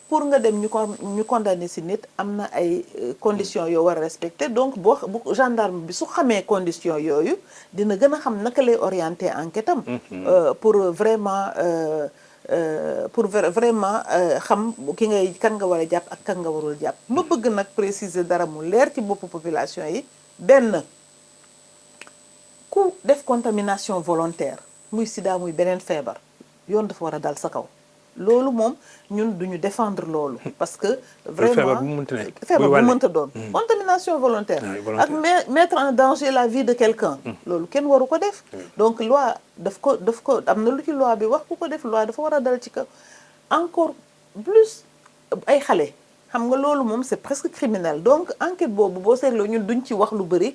pour nga dem ñu condamné si nit am na ay conditions yoo war a respecté donc bu gendarme bi su xamee conditions yooyu dina gën a xam naka lay orienté enquête am pour vraiment xam kan nga war a jàpp ak kan nga warul jàpp. ma bëgg nag préciser dara mu leer ci boppu population yi. benn ku def contamination volontaire muy sida muy beneen feebar yoon dafa war a dal sa kaw. loolu moom ñun duñu défendre loolu parce que vraiment feebar bu mënta doon contamination volontaire ak mettre en danger la vie de quelqu'un loolu kenn waru ko def donc loi daf ko am na lu ci loi bi wax ku ko def loi dafa war a dal ci kaw encore plus ay xale xam nga loolu moom c'est presque criminel donc enquête boobu boo seetloo ñun duñ ci wax lu bëri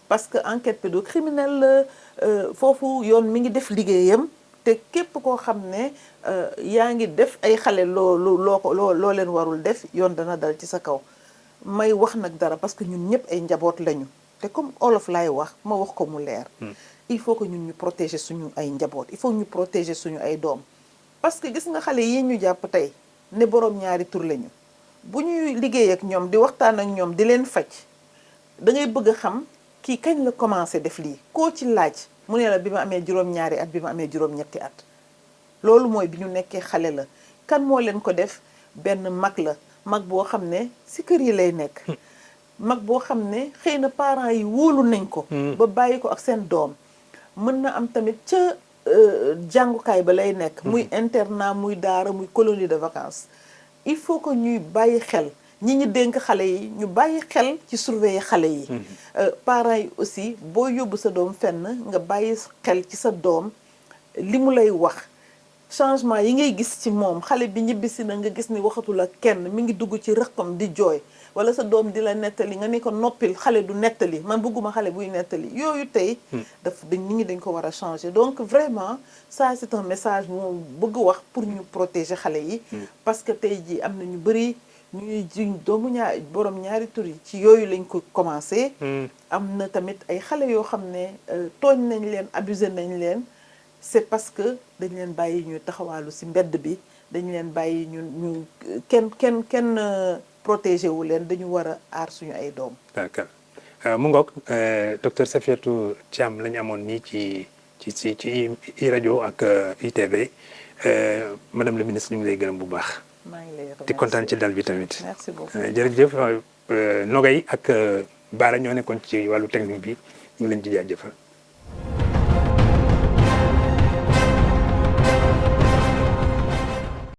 parce que enquête pédocriminelle la foofu yoon mi ngi def liggéeyam te képp koo xam ne yaa ngi def ay xale loo leen warul def yoon dana dal ci sa kaw may wax nag dara parce que ñun ñëpp ay njaboot lañu te comme olof laay wax ma wax ko mu leer il faut que ñun ñu protéger suñu ay njaboot il faut ñu protéger suñu ay doom parce que gis nga xale yi ñu jàpp tey ne boroom ñaari tur lañu bu ñuy liggéey ak ñoom di waxtaan ak ñoom di leen faj da ngay bëgg a xam kii kañ la commencé def lii koo ci laaj mu ne la bi ma amee juróom-ñaari at bi ma amee juróom-ñetti at loolu mooy bi ñu nekkee xale la kan moo leen ko def benn mag la mag boo xam ne si kër yi lay nekk mag boo xam ne xëy na parents yi wóolu nañ ko ba bàyyi ko ak seen doom mën na am tamit ca jàngukaay ba lay nekk muy internat muy daara muy colonie de vacances il faut que ñuy bàyyi xel ñi dénk xale yi ñu bàyyi xel ci surveiller xale yi parents yi aussi boo yóbbu sa doom fenn nga bàyyi xel ci sa doom li mu lay wax changement yi ngay gis ci moom xale bi ñibbisi na nga gis ni waxatul ak kenn mi ngi dugg ci rëqam di jooy wala sa doom di la nettali nga ne ko noppil xale du nettali man bëgguma xale buy nettali yooyu tey nit ñi dañ ko war a changer donc vraiment ça c'est un message moo bëgg wax pour ñu protéger xale yi parce que tey jii am na ñu bëri ñuy jiñ doomu borom ñaari tur yi ci yooyu lañ ko commencé am na tamit ay xale yoo xam ne tooñ nañ leen abusé nañ leen c'est parce que dañ leen bàyyi ñu taxawaalu ci mbedd bi dañ leen bàyyi ñu kenn protégé wu leen dañu war a aar suñu ay doom. d'accord mu ngoog docteur Safiatou Thiam la ñu amoon nii ci i-radio ak ITV madame la ministre ñu ngi lay gërëm bu baax. maa ngi lay remercier di kontaan ci dal bi tamit. merci beaucoup jërëjëf Nogay ak Baara ñoo nekkoon ci wàllu technique bi ñu ngi leen di jaajëfal.